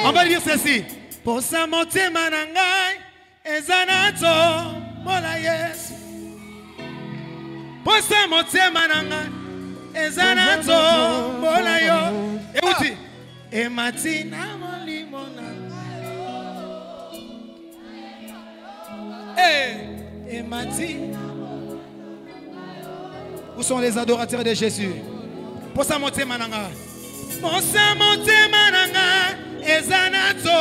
On va dire ceci. Pour ça monter manangai, ezanato, mola yes. Pour ça monter manangai, ezanato, mola yo. Et où tu? Et matina molimona. Et matina. Où sont les adorateurs de Jésus? Pour ça monter manangai. Pour ça monter manangai, ezanato.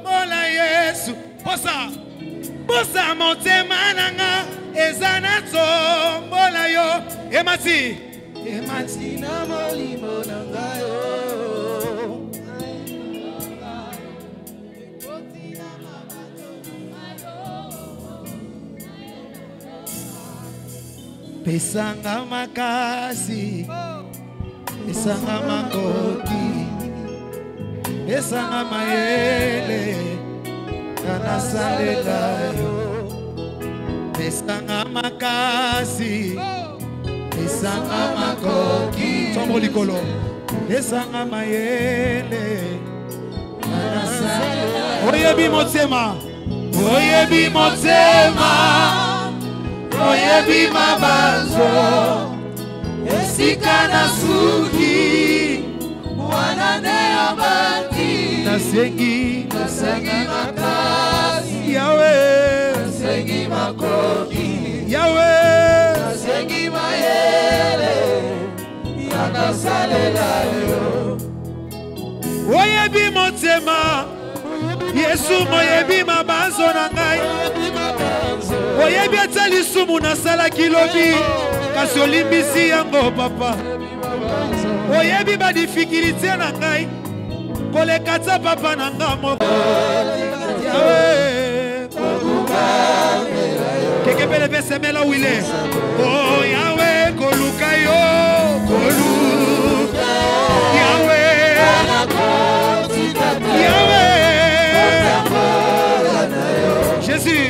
Mola Yesu, posa monte mananga, ezanato, mola yo, emati na molimo nanga yo. Pesanga makasi, pesanga makoki. Esanga mayele kana salela yo. Esanga makasi, esanga makoki. Sombo likolo. Esanga mayele kana salela. Oyebi motema, oyebi motema, oyebi mabanzo. Esika na suki, wanane abati. Nasengi makasi, Yahweh. Nasengi makoki, Yahweh. Nasengi mayele, yana salela yo. Oyebi motema, Yesu moyebi mabanzo na ngai. Oyebi atali sumu na sala kilobi, kasi olimbisi yango papa. Oyebi ba difficulté na ngai, kolekata papa na nga moko. Yahweh, kekepele pese mela où il est. Oh Yahweh, koluka yo, koluka. Yahweh, Yahweh. Jésus,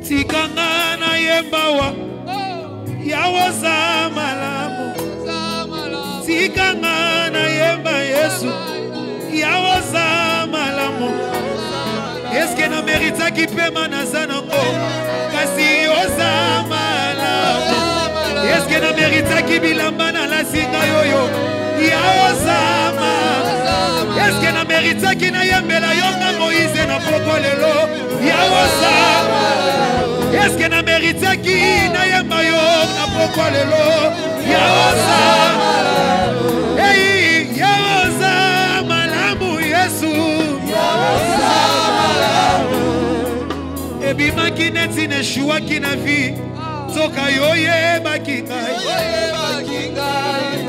tikanga na yembawa, Yahweh za malamu. Tikanga na yemba Yesu, Yahweh za malamu. Est-ce que na mérita qui peut manazanango, kasi oza malamu. Est-ce que na mérita qui bilamba na la singa yoyo, Yahweh za malamu. Est-ce que na mérita qui na yembela yonga Moïse na pokolelo, Yahweh za malamu. Est-ce que na mérita qui na yemba yo na pokolelo, Yahweh za malamu. Hey, Yahweh za malamu Yesu, Yahweh za malamu. Ebima kineti ne shua kinavi, toka yoye bakingai.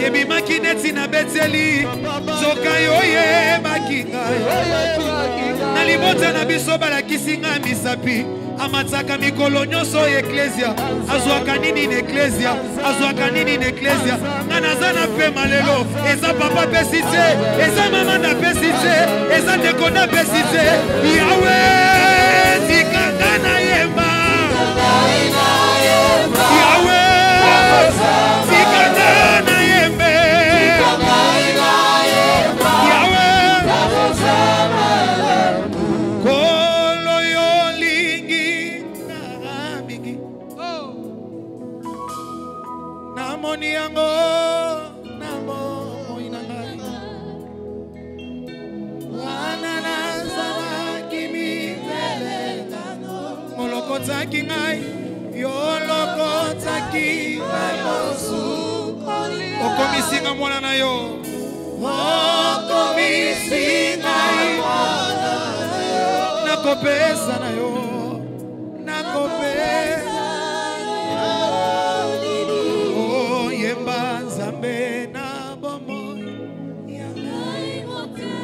Ebima kineti na beteli, toka yoye bakingai. Na libota na biso balakisinga misapi, amataka mikolo nyoso eklesia. Azwaka nini na eklesia, azwaka nini na eklesia. Nanaza na pe malelo, eza papa pesite, eza mama na pesite, eza ndeko na pesite. Yahweh, tikanga na yemba. Yahweh, tikanga na yembe. Yahweh, kolo yo lingi na mingi. Namoni yango, namo inangai. Wanana zana kimi telenga. Molokota kingai, yolokota kingai mosu. Okomisinga mwana na yo, okomisinga mwana na yo. Nakopesa na yo, nakopesa. Oh yemba nzambe na bomo.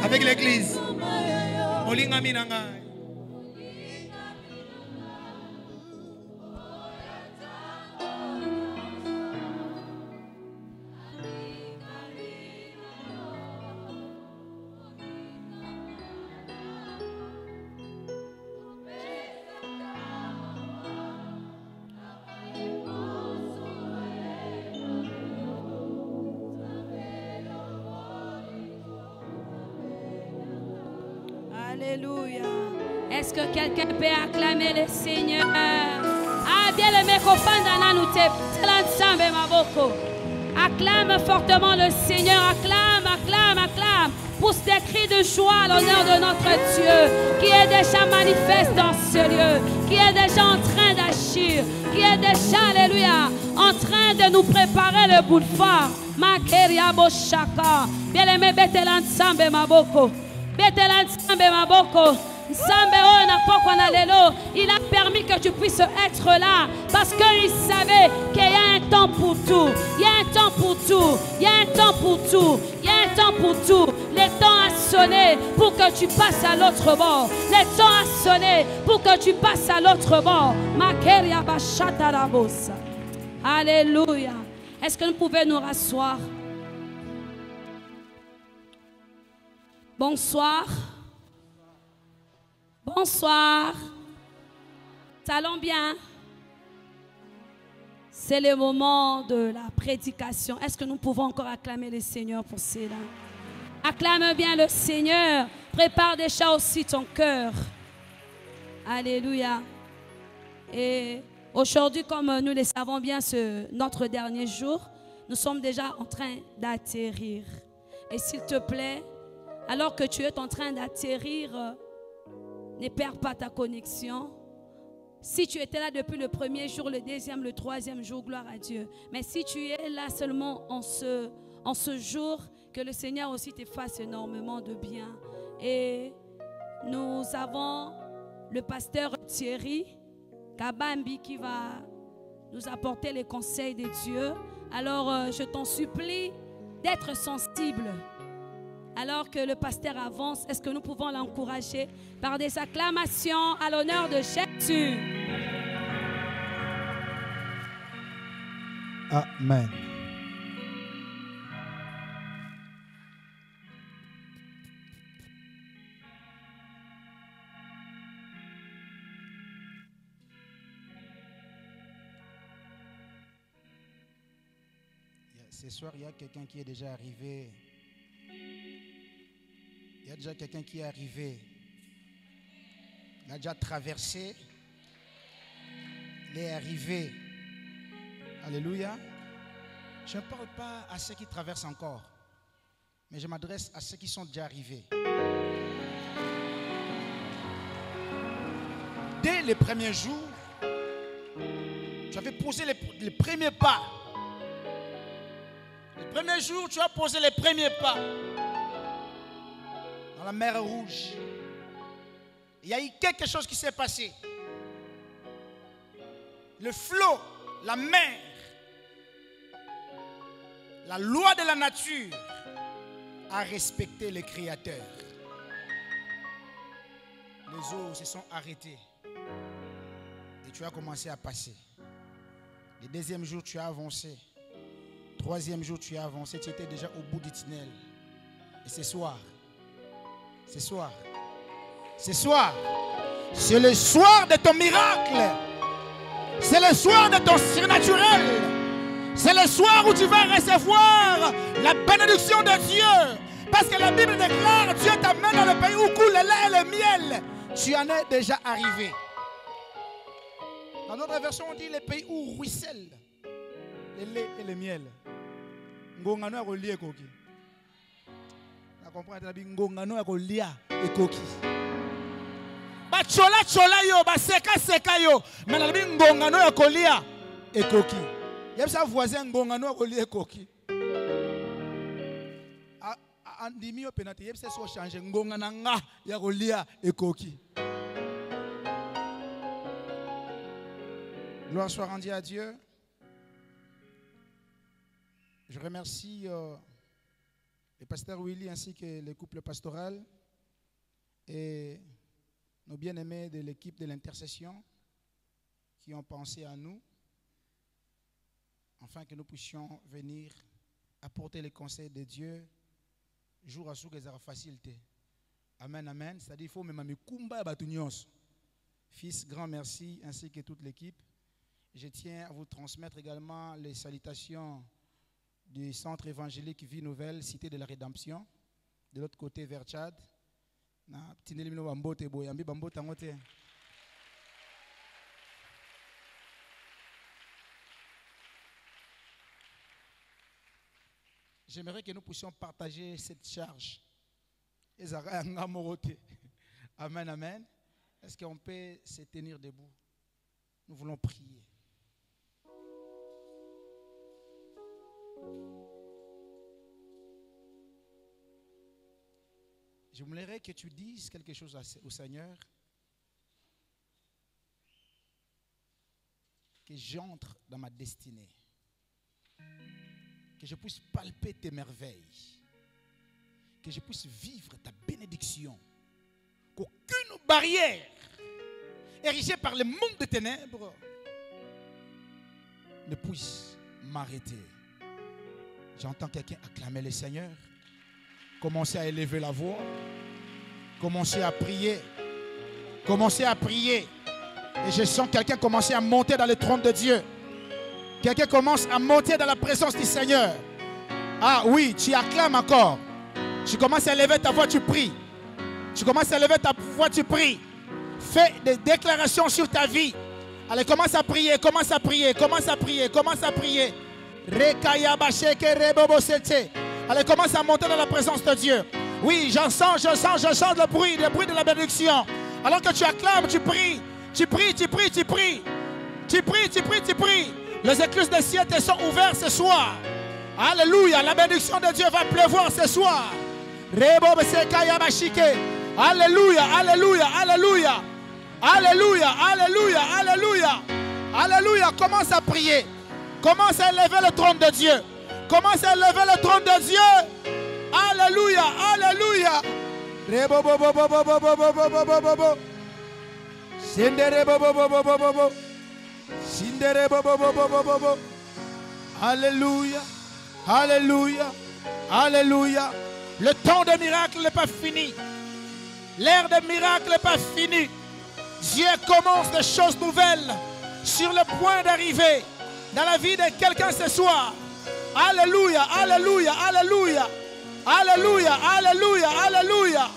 Avec l'église, molinga minanga. Alléluia. Est-ce que quelqu'un peut acclamer le Seigneur? Ah, bien aimé, acclame fortement le Seigneur. Acclame, acclame, acclame. Pousse des cris de joie à l'honneur de notre Dieu, qui est déjà manifeste dans ce lieu, qui est déjà en train d'agir, qui est déjà, alléluia, en train de nous préparer le boulevard. Makeria Boshaka. Bien aimé, Betelan Sambe Maboko. Betelan Sambe Maboko. Il a permis que tu puisses être là parce qu'il savait qu'il y a un temps pour tout. Il y a un temps pour tout. Il y a un temps pour tout. Il y a un temps pour tout. Le temps a sonné pour que tu passes à l'autre bord. Le temps a sonné pour que tu passes à l'autre bord. Alléluia. Est-ce que nous pouvons nous rasseoir? Bonsoir. Bonsoir. Allons bien. C'est le moment de la prédication. Est-ce que nous pouvons encore acclamer le Seigneur pour cela? Acclame bien le Seigneur. Prépare déjà aussi ton cœur. Alléluia. Et aujourd'hui, comme nous le savons bien, c'est notre dernier jour. Nous sommes déjà en train d'atterrir. Et s'il te plaît, alors que tu es en train d'atterrir, ne perds pas ta connexion. Si tu étais là depuis le premier jour, le deuxième, le troisième jour, gloire à Dieu. Mais si tu es là seulement en ce jour, que le Seigneur aussi te fasse énormément de bien. Et nous avons le pasteur Thierry Kabambi qui va nous apporter les conseils de Dieu. Alors, je t'en supplie d'être sensible. Alors que le pasteur avance, est-ce que nous pouvons l'encourager par des acclamations à l'honneur de Jésus? Amen. Ce soir, il y a quelqu'un qui est déjà arrivé. Il y a déjà quelqu'un qui est arrivé. Il a déjà traversé. Il est arrivé. Alléluia. Je ne parle pas à ceux qui traversent encore, mais je m'adresse à ceux qui sont déjà arrivés. Dès les premiers jours, tu avais posé les premiers pas. Les premiers jours, tu as posé les premiers pas dans la mer Rouge. Il y a eu quelque chose qui s'est passé. Le flot, la mer, la loi de la nature a respecté le Créateur. Les eaux se sont arrêtées et tu as commencé à passer. Le deuxième jour, tu as avancé. Troisième jour, tu as avancé. Tu étais déjà au bout du tunnel. Et c'est le soir de ton miracle. C'est le soir de ton surnaturel. C'est le soir où tu vas recevoir la bénédiction de Dieu. Parce que la Bible déclare, Dieu t'amène dans le pays où coule le lait et le miel. Tu en es déjà arrivé. Dans notre version, on dit le pays où ruisselle le lait et le miel. Ngongano ya kolia ekoki. Na comprendre la bi ngongano ya kolia ekoki. Ba chola chola yo, ba seka seka yo, mais la bi ngongano ya kolia ekoki. Y'a sa voisin ngongano ya kolia ekoki. Andimi yo penate y'a so changer ngongana nga ya kolia ekoki. Gloire soit rendue à Dieu. Je remercie le pasteur Willy ainsi que le couple pastoral et nos bien-aimés de l'équipe de l'intercession qui ont pensé à nous afin que nous puissions venir apporter les conseils de Dieu jour à jour que ça facilité. Amen, amen. C'est-à-dire qu'il faut même me kumba batunios. Fils, grand merci ainsi que toute l'équipe. Je tiens à vous transmettre également les salutations du centre évangélique Vie Nouvelle, Cité de la Rédemption, de l'autre côté vers Tchad, J'aimerais que nous puissions partager cette charge. Amen, amen. Est-ce qu'on peut se tenir debout? Nous voulons prier. Je voudrais que tu dises quelque chose au Seigneur. Que j'entre dans ma destinée. Que je puisse palper tes merveilles. Que je puisse vivre ta bénédiction. Qu'aucune barrière érigée par le monde des ténèbres ne puisse m'arrêter. J'entends quelqu'un acclamer le Seigneur. Commencez à élever la voix. Commencez à prier. Commencez à prier. Et je sens quelqu'un commencer à monter dans le trône de Dieu. Quelqu'un commence à monter dans la présence du Seigneur. Ah oui, tu acclames encore. Tu commences à élever ta voix, tu pries. Tu commences à élever ta voix, tu pries. Fais des déclarations sur ta vie. Allez, commence à prier, commence à prier, commence à prier, commence à prier. Allez, commence à monter dans la présence de Dieu. Oui, je sens le bruit de la bénédiction. Alors que tu acclames, tu pries. Tu pries, tu pries, tu pries. Tu pries, tu pries, tu pries. Les écluses des cieux te sont ouvertes ce soir. Alléluia, la bénédiction de Dieu va pleuvoir ce soir. Alléluia, alléluia, alléluia. Alléluia, alléluia, alléluia. Alléluia, commence à prier. Commence à élever le trône de Dieu. Commence à élever le trône de Dieu. Alléluia, alléluia. Alléluia, alléluia, alléluia. Le temps des miracles n'est pas fini. L'ère des miracles n'est pas finie. Dieu commence des choses nouvelles sur le point d'arriver dans la vie de quelqu'un ce soir. Alléluia, alléluia, alléluia. Alléluia, alléluia, alléluia.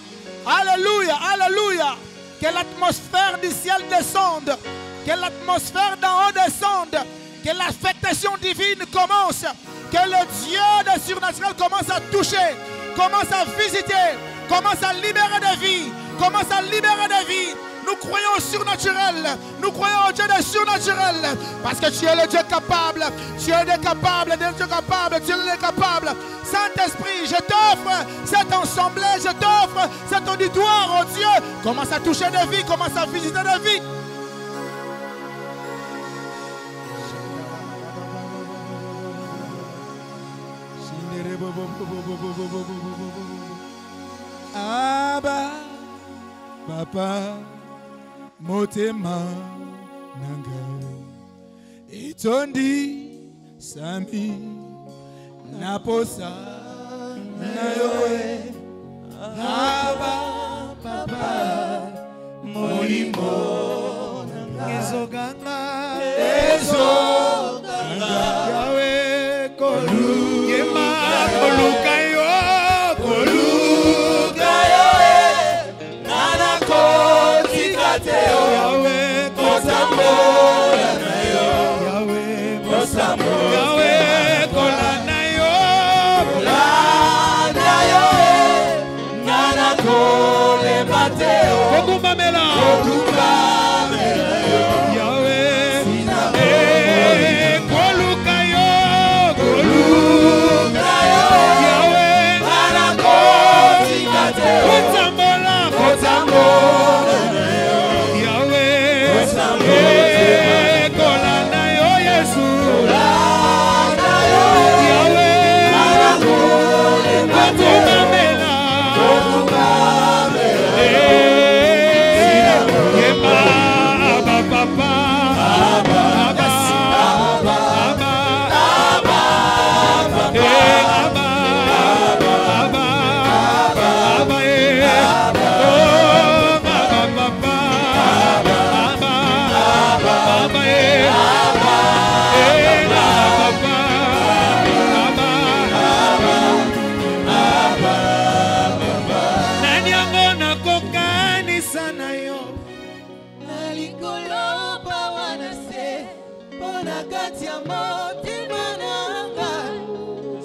Alléluia, alléluia. Que l'atmosphère du ciel descende. Que l'atmosphère d'en haut descende. Que l'affectation divine commence. Que le Dieu de surnaturel commence à toucher. Commence à visiter. Commence à libérer des vies. Commence à libérer des vies. Nous croyons au surnaturel. Nous croyons au Dieu de surnaturel. Parce que tu es le Dieu capable. Tu es le capable. Tu es le Dieu capable. Tu es le capable. Saint-Esprit, je t'offre cet ensemble. Je t'offre cet auditoire, oh Dieu. Commence à toucher des vies. Commence à visiter des vies. Abba, Papa, Motema, Nanga, Itondi, Sami, Naposa, Nayoe, Abba, Papa, Molimo, Ezoganga, Ezoganga, Yahweh, Kolu, Yema, Kolukayo, Kolukayo, Nana Kotikateo, Yahweh, Kosamora, Yahweh, Kosamora, Yahweh, Kolanayo, Kolanayo, Nana Kolebateo, Kokumamela, Kokumamela, Yahweh, Kolukayo, Kolukayo, Yahweh, Nana Kotikateo, Kosamora, Kosamora, Yahweh, Kolanayo, Yesu, Kolanayo, Yahweh, Nana Kolebateo, Kokumamela,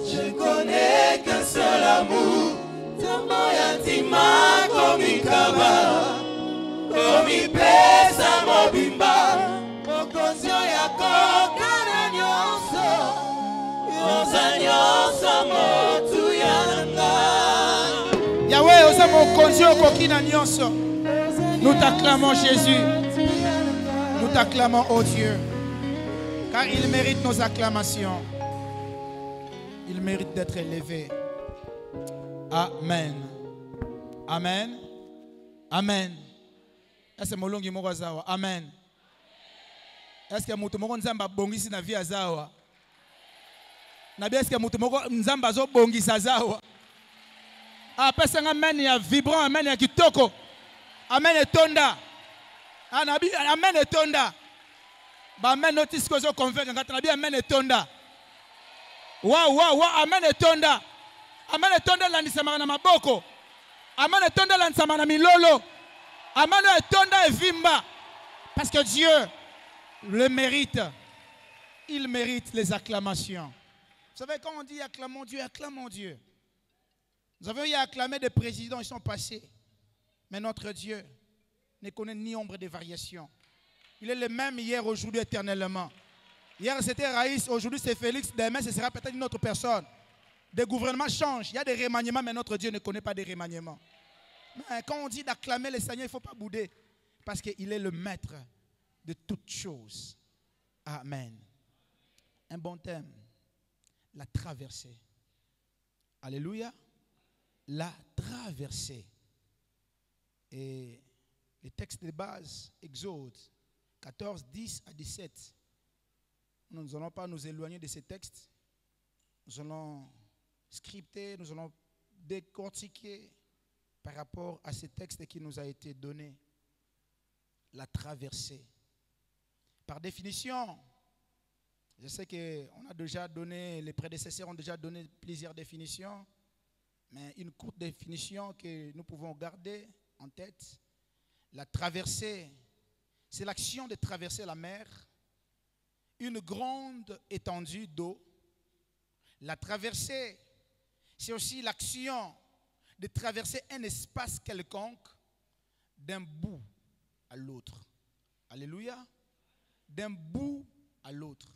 Je connais qu'un seul amour. Yatima komikaba komipesa mobimba mokonzio yako kana nyonso yoza nyonso motu yanga. Yahweh oza mokonzio kokina nyonso. Nous t'acclamons Jésus. Nous t'acclamons ô Dieu. Car il mérite nos acclamations. Il mérite d'être élevé. Amen. Amen. Amen. Est-ce que molongi moko zawa? Amen. Est-ce que mutu moko nzamba bongisi na vie azawa? Na bien est-ce que mutu moko nzamba zo bongisa zawa? Apesa amen ya vibrant, amen ya kitoko. Amen etonda. Anabi amen etonda. Ba amen notice ko zo convaincre ngata na bien amen etonda. Wow, amen etonda. Amen etonda landisama na maboko. Amen etonda landisama na milolo. Amen etonda evimba. Parce que Dieu le mérite. Il mérite les acclamations. Vous savez, quand on dit acclamons Dieu, acclamons Dieu. Nous avons eu à acclamer des présidents, ils sont passés. Mais notre Dieu ne connaît ni ombre de variation. Il est le même hier, aujourd'hui, éternellement. Hier c'était Raïs, aujourd'hui c'est Félix, demain ce sera peut-être une autre personne. Des gouvernements changent, il y a des remaniements, mais notre Dieu ne connaît pas des remaniements. Mais quand on dit d'acclamer le Seigneur, il ne faut pas bouder. Parce qu'il est le maître de toutes choses. Amen. Un bon thème. La traversée. Alléluia. La traversée. Et les textes de base, Exode 14, 10 à 17. Nous n'allons pas nous éloigner de ces textes. Nous allons scripter, nous allons décortiquer par rapport à ces textes qui nous a été donné. La traversée. Par définition, je sais que on a déjà donné, les prédécesseurs ont déjà donné plusieurs définitions, mais une courte définition que nous pouvons garder en tête. La traversée, c'est l'action de traverser la mer, une grande étendue d'eau. La traversée, c'est aussi l'action de traverser un espace quelconque d'un bout à l'autre. Alléluia. D'un bout à l'autre.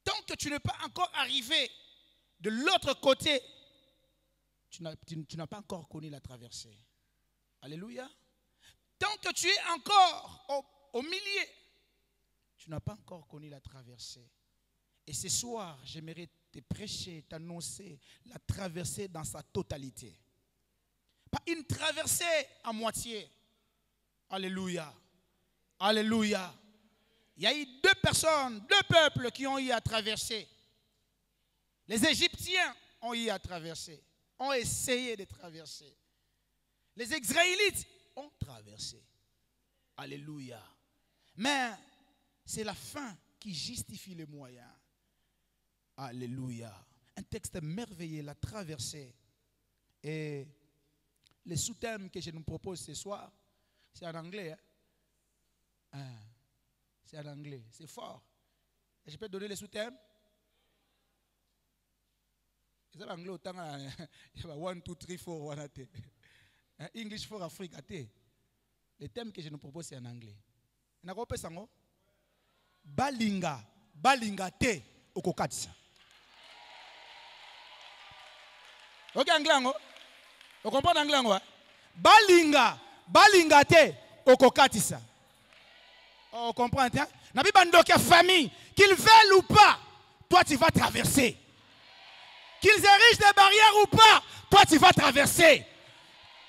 Tant que tu n'es pas encore arrivé de l'autre côté, tu n'as pas encore connu la traversée. Alléluia. Tant que tu es encore au milieu, tu n'as pas encore connu la traversée. Et ce soir, j'aimerais te prêcher, t'annoncer la traversée dans sa totalité. Pas une traversée à moitié. Alléluia. Alléluia. Il y a eu deux personnes, deux peuples qui ont eu à traverser. Les Égyptiens ont eu à traverser, ont essayé de traverser. Les Israélites ont traversé. Alléluia. Mais c'est la fin qui justifie les moyens. Alléluia. Un texte merveilleux, la traversée. Et le sous-thème que je nous propose ce soir, c'est en anglais. C'est en anglais, c'est fort. Et je peux donner le sous-thème? C'est en anglais autant. Il y a 1, 2, 3, 4. English for Africa. Le thème que je nous propose, c'est en anglais. Balinga, balinga te okokatisa. Ok anglais? Vous comprenez anglais? Balinga, balinga te okokatisa. On comprend, hein? Nabi bandoka famille, qu'ils veulent ou pas, toi tu vas traverser. Qu'ils érigent des barrières ou pas, toi tu vas traverser.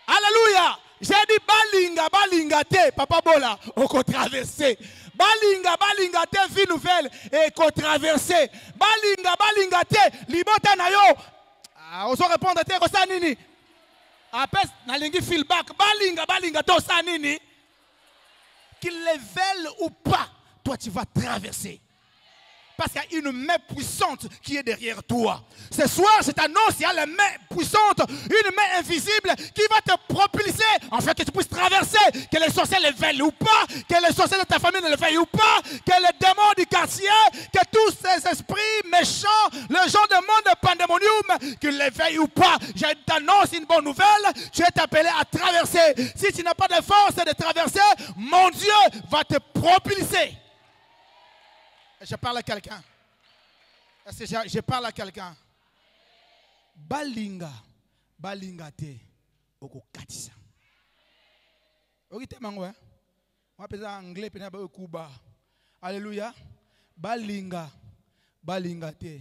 Alléluia. J'ai dit balinga, balinga te, papa bola, on traverser. Balinga, balinga te, vie nouvelle, et qu'on traverser. Balinga, balinga te, libota na yo. On se répond à te, kosa nini. Après, na lingi feedback, balinga, balinga te, kosa nini. Qu'ils les veulent ou pas, toi tu vas traverser. parce qu'il y a une main puissante qui est derrière toi. Ce soir, je t'annonce, il y a la main puissante, une main invisible qui va te propulser afin que tu puisses traverser, que les sorciers le veillent ou pas, que les sorciers de ta famille ne le veillent ou pas, que les démons du quartier, que tous ces esprits méchants, le genre de monde de pandémonium, qu'ils les veillent ou pas. Je t'annonce une bonne nouvelle, tu es appelé à traverser. Si tu n'as pas de force de traverser, mon Dieu va te propulser. Je parle à quelqu'un. Est-ce que je parle à quelqu'un? Balinga te oko katisa. Ok, te mangwe. On appelle ça en anglais, puis on Kuba. Alléluia. Balinga te.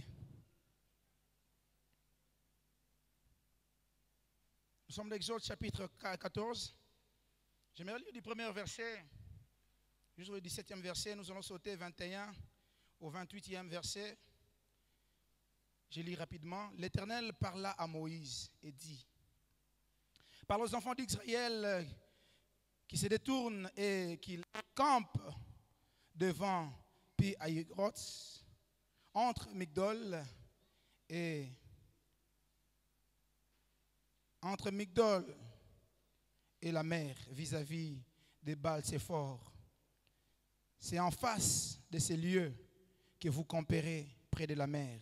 Nous sommes dans l'Exode chapitre 14. J'aimerais lire du premier verset jusqu'au 17e verset. Nous allons sauter 21 au 28e verset. Je lis rapidement. L'Éternel parla à Moïse et dit: parle aux enfants d'Israël qui se détournent et qui campent devant Pi-Hahiroth, entre Migdol et la mer, vis-à-vis de Baal-Séphor. C'est en face de ces lieux que vous camperez près de la mer.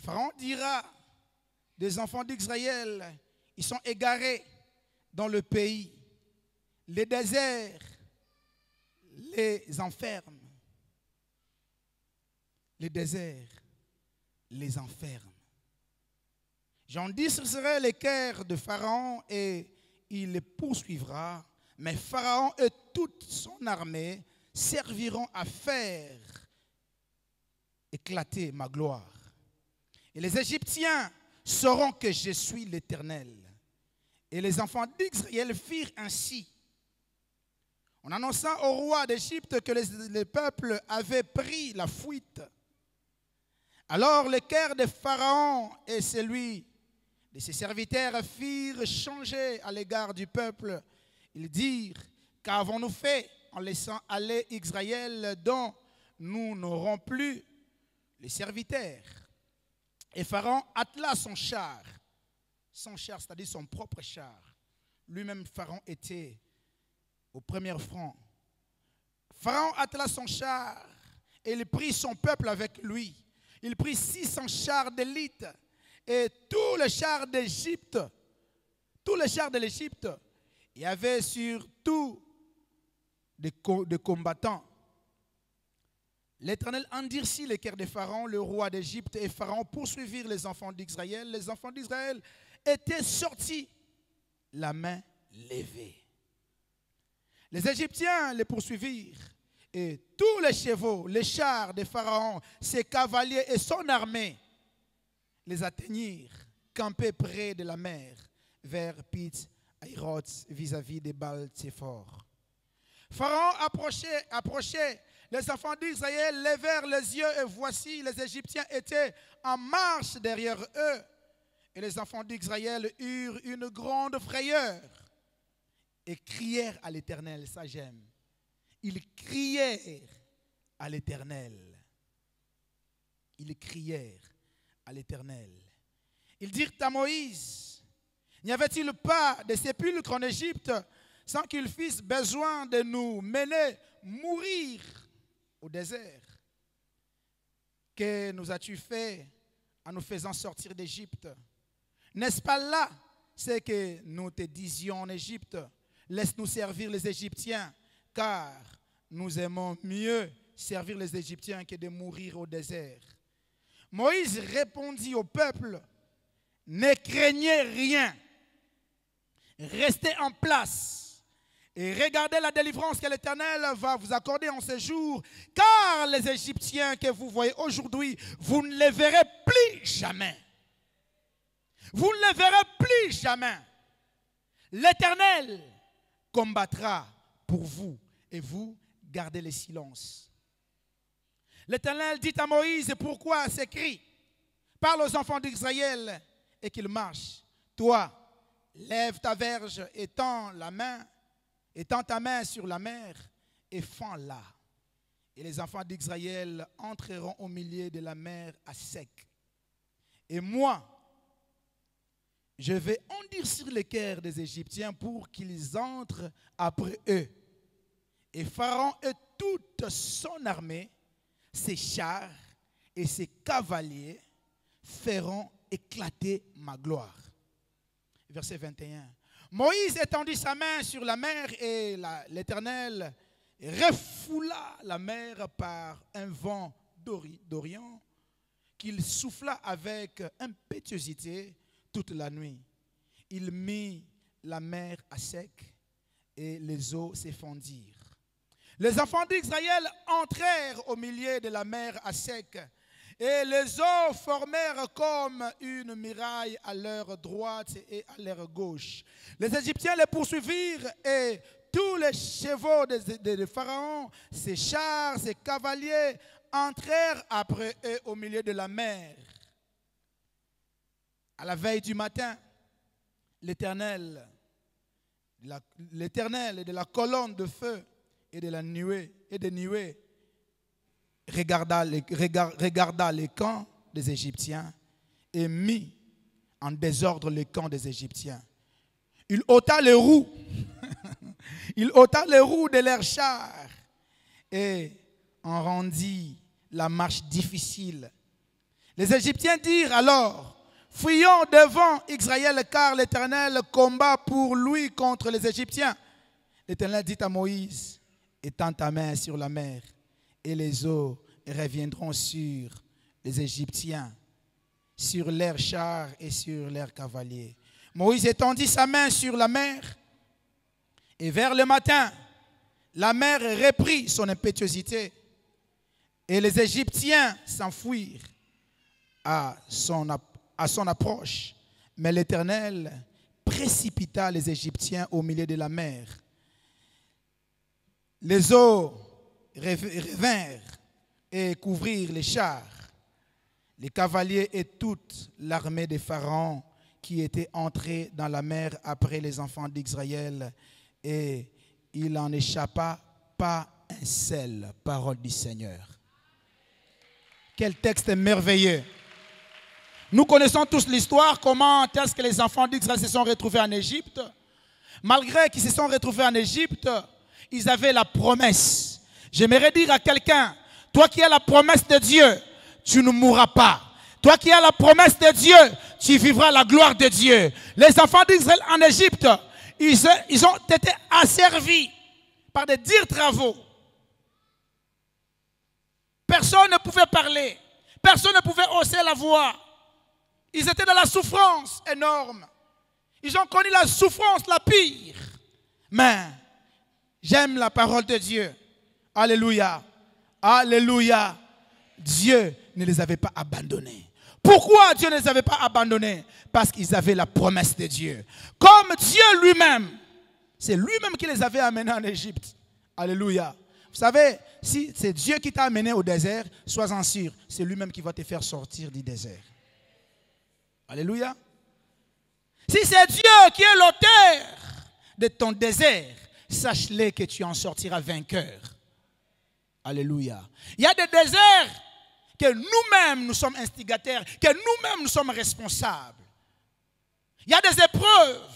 Pharaon dira des enfants d'Israël: ils sont égarés dans le pays. Les déserts les enferment. Les déserts les enferment. J'endurcirai les cœurs de Pharaon et il les poursuivra. Mais Pharaon et toute son armée serviront à faire éclater ma gloire. Et les Égyptiens sauront que je suis l'Éternel. Et les enfants d'Israël firent ainsi, en annonçant au roi d'Égypte que le peuple avait pris la fuite. Alors le cœur de Pharaon et celui de ses serviteurs firent changer à l'égard du peuple. Ils dirent: qu'avons-nous fait en laissant aller Israël dont nous n'aurons plus les serviteurs? Et Pharaon attela son char, c'est-à-dire son propre char. Lui-même, Pharaon était au premier front. Pharaon attela son char et il prit son peuple avec lui. Il prit 600 chars d'élite et tous les chars d'Égypte. Tous les chars de l'Égypte. Il y avait surtout des combattants. L'Éternel endurcit le cœur de Pharaon, le roi d'Égypte, et Pharaon poursuivirent les enfants d'Israël. Les enfants d'Israël étaient sortis, la main levée. Les Égyptiens les poursuivirent, et tous les chevaux, les chars de Pharaon, ses cavaliers et son armée les atteignirent, campés près de la mer, vers Pi-Hahiroth, vis-à-vis de Baal-Séphor. Pharaon approchait. Les enfants d'Israël levèrent les yeux et voici, les Égyptiens étaient en marche derrière eux. Et les enfants d'Israël eurent une grande frayeur et crièrent à l'Éternel. Ça j'aime. Ils crièrent à l'Éternel. Ils crièrent à l'Éternel. Ils dirent à Moïse: n'y avait-il pas de sépulcre en Égypte sans qu'ils fissent besoin de nous mener mourir au désert? Que nous as-tu fait en nous faisant sortir d'Égypte? N'est-ce pas là ce que nous te disions en Égypte? Laisse-nous servir les Égyptiens, car nous aimons mieux servir les Égyptiens que de mourir au désert. Moïse répondit au peuple: ne craignez rien, restez en place et regardez la délivrance que l'Éternel va vous accorder en ce jour, car les Égyptiens que vous voyez aujourd'hui, vous ne les verrez plus jamais. Vous ne les verrez plus jamais. L'Éternel combattra pour vous et vous gardez le silence. L'Éternel dit à Moïse: pourquoi ces cris? Parle aux enfants d'Israël et qu'ils marchent. Toi, lève ta verge et tends ta main sur la mer et fends-la. Et les enfants d'Israël entreront au milieu de la mer à sec. Et moi, je vais endurcir le cœur des Égyptiens pour qu'ils entrent après eux. Et Pharaon et toute son armée, ses chars et ses cavaliers feront éclater ma gloire. Verset 21. Moïse étendit sa main sur la mer et l'Éternel refoula la mer par un vent d'Orient qu'il souffla avec impétuosité toute la nuit. Il mit la mer à sec et les eaux s'effondirent. Les enfants d'Israël entrèrent au milieu de la mer à sec et les eaux formèrent comme une muraille à leur droite et à leur gauche. Les Égyptiens les poursuivirent et tous les chevaux de Pharaon, ses chars, ses cavaliers entrèrent après eux au milieu de la mer. À la veille du matin, l'Éternel de la colonne de feu et de la nuée regarda les camps des Égyptiens et mit en désordre les camps des Égyptiens. Il ôta les roues. Il ôta les roues de leurs chars et en rendit la marche difficile. Les Égyptiens dirent alors: fuyons devant Israël, car l'Éternel combat pour lui contre les Égyptiens. L'Éternel dit à Moïse: étends ta main sur la mer, et les eaux reviendront sur les Égyptiens, sur leurs chars et sur leurs cavaliers. Moïse étendit sa main sur la mer, et vers le matin, la mer reprit son impétuosité, et les Égyptiens s'enfuirent à son approche. Mais l'Éternel précipita les Égyptiens au milieu de la mer. Les eaux revinrent et couvrirent les chars, les cavaliers et toute l'armée de Pharaon qui était entrée dans la mer après les enfants d'Israël, et il n'en échappa pas un seul. Parole du Seigneur. Quel texte merveilleux. Nous connaissons tous l'histoire, comment est-ce que les enfants d'Israël se sont retrouvés en Égypte. Malgré qu'ils se sont retrouvés en Égypte, ils avaient la promesse. J'aimerais dire à quelqu'un: toi qui as la promesse de Dieu, tu ne mourras pas. Toi qui as la promesse de Dieu, tu vivras la gloire de Dieu. Les enfants d'Israël en Égypte, ils ont été asservis par des durs travaux. Personne ne pouvait parler. Personne ne pouvait hausser la voix. Ils étaient dans la souffrance énorme. Ils ont connu la souffrance la pire. Mais j'aime la parole de Dieu. Alléluia. Alléluia. Dieu ne les avait pas abandonnés. Pourquoi Dieu ne les avait pas abandonnés? Parce qu'ils avaient la promesse de Dieu. Comme Dieu lui-même, c'est lui-même qui les avait amenés en Égypte. Alléluia. Vous savez, si c'est Dieu qui t'a amené au désert, sois-en sûr, c'est lui-même qui va te faire sortir du désert. Alléluia. Si c'est Dieu qui est l'auteur de ton désert, sache-le que tu en sortiras vainqueur. Alléluia. Il y a des déserts que nous-mêmes nous sommes instigateurs, que nous-mêmes nous sommes responsables. Il y a des épreuves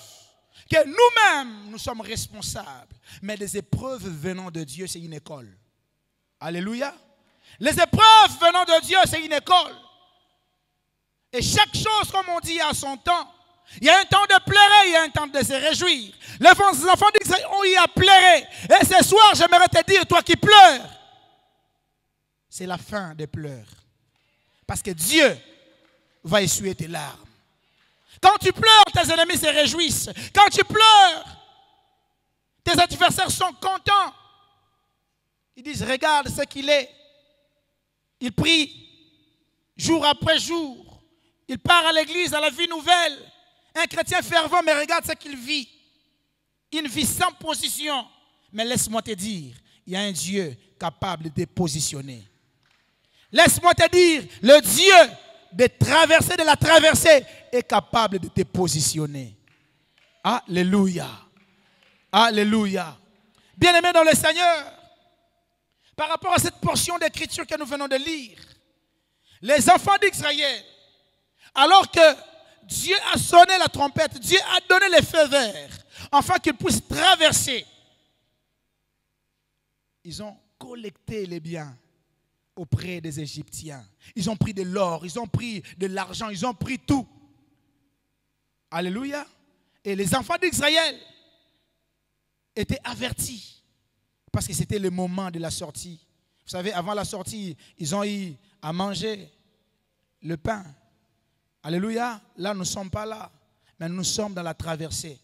que nous-mêmes nous sommes responsables. Mais des épreuves venant de Dieu, c'est une école. Alléluia. Les épreuves venant de Dieu, c'est une école. Et chaque chose, comme on dit, a son temps. Il y a un temps de pleurer, il y a un temps de se réjouir. Les enfants d'Israël ont eu à pleurer. Et ce soir, j'aimerais te dire, toi qui pleures, c'est la fin des pleurs. Parce que Dieu va essuyer tes larmes. Quand tu pleures, tes ennemis se réjouissent. Quand tu pleures, tes adversaires sont contents. Ils disent, regarde ce qu'il est. Il prie jour après jour. Il part à l'église, à la vie nouvelle. Un chrétien fervent, mais regarde ce qu'il vit. Une vie sans position. Mais laisse-moi te dire, il y a un Dieu capable de te positionner. Laisse-moi te dire, le Dieu de la traversée est capable de te positionner. Alléluia. Alléluia. Bien-aimé dans le Seigneur, par rapport à cette portion d'écriture que nous venons de lire. Les enfants d'Israël, alors que Dieu a sonné la trompette, Dieu a donné les feux verts, afin qu'ils puissent traverser. Ils ont collecté les biens auprès des Égyptiens. Ils ont pris de l'or, ils ont pris de l'argent, ils ont pris tout. Alléluia. Et les enfants d'Israël étaient avertis parce que c'était le moment de la sortie. Vous savez, avant la sortie, ils ont eu à manger le pain. Alléluia. Là, nous ne sommes pas là, mais nous sommes dans la traversée.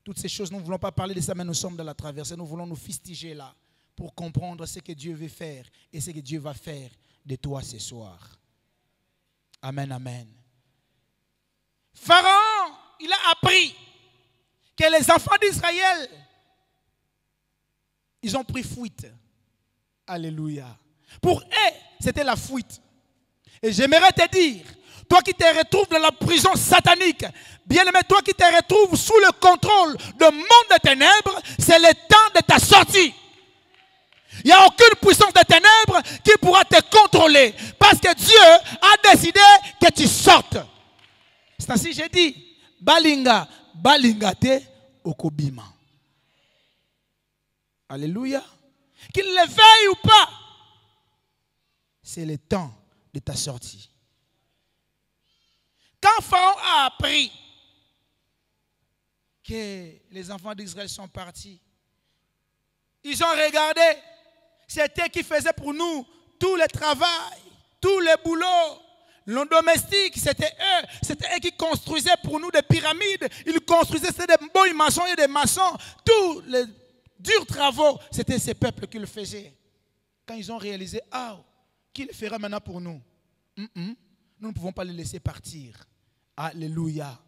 Toutes ces choses, nous ne voulons pas parler de ça, mais nous sommes dans la traversée. Nous voulons nous fustiger là pour comprendre ce que Dieu veut faire et ce que Dieu va faire de toi ce soir. Amen, amen. Pharaon, il a appris que les enfants d'Israël, ils ont pris fuite. Alléluia. Pour eux, c'était la fuite. Et j'aimerais te dire, toi qui te retrouves dans la prison satanique, bien-aimé, toi qui te retrouves sous le contrôle du monde des ténèbres, c'est le temps de ta sortie. Il n'y a aucune puissance des ténèbres qui pourra te contrôler. Parce que Dieu a décidé que tu sortes. C'est ainsi que j'ai dit, balinga, balingate, okobima. Alléluia. Qu'il le veuille ou pas, c'est le temps de ta sortie. Quand Pharaon a appris que les enfants d'Israël sont partis, ils ont regardé, c'était qui faisait pour nous tout le travail, tout le boulot. Le domestique, c'était eux qui construisaient pour nous des pyramides. Ils construisaient des bons maçons et des maçons. Tous les durs travaux, c'était ces peuples qui le faisaient. Quand ils ont réalisé, qui le fera maintenant pour nous? Nous ne pouvons pas les laisser partir. Alléluia,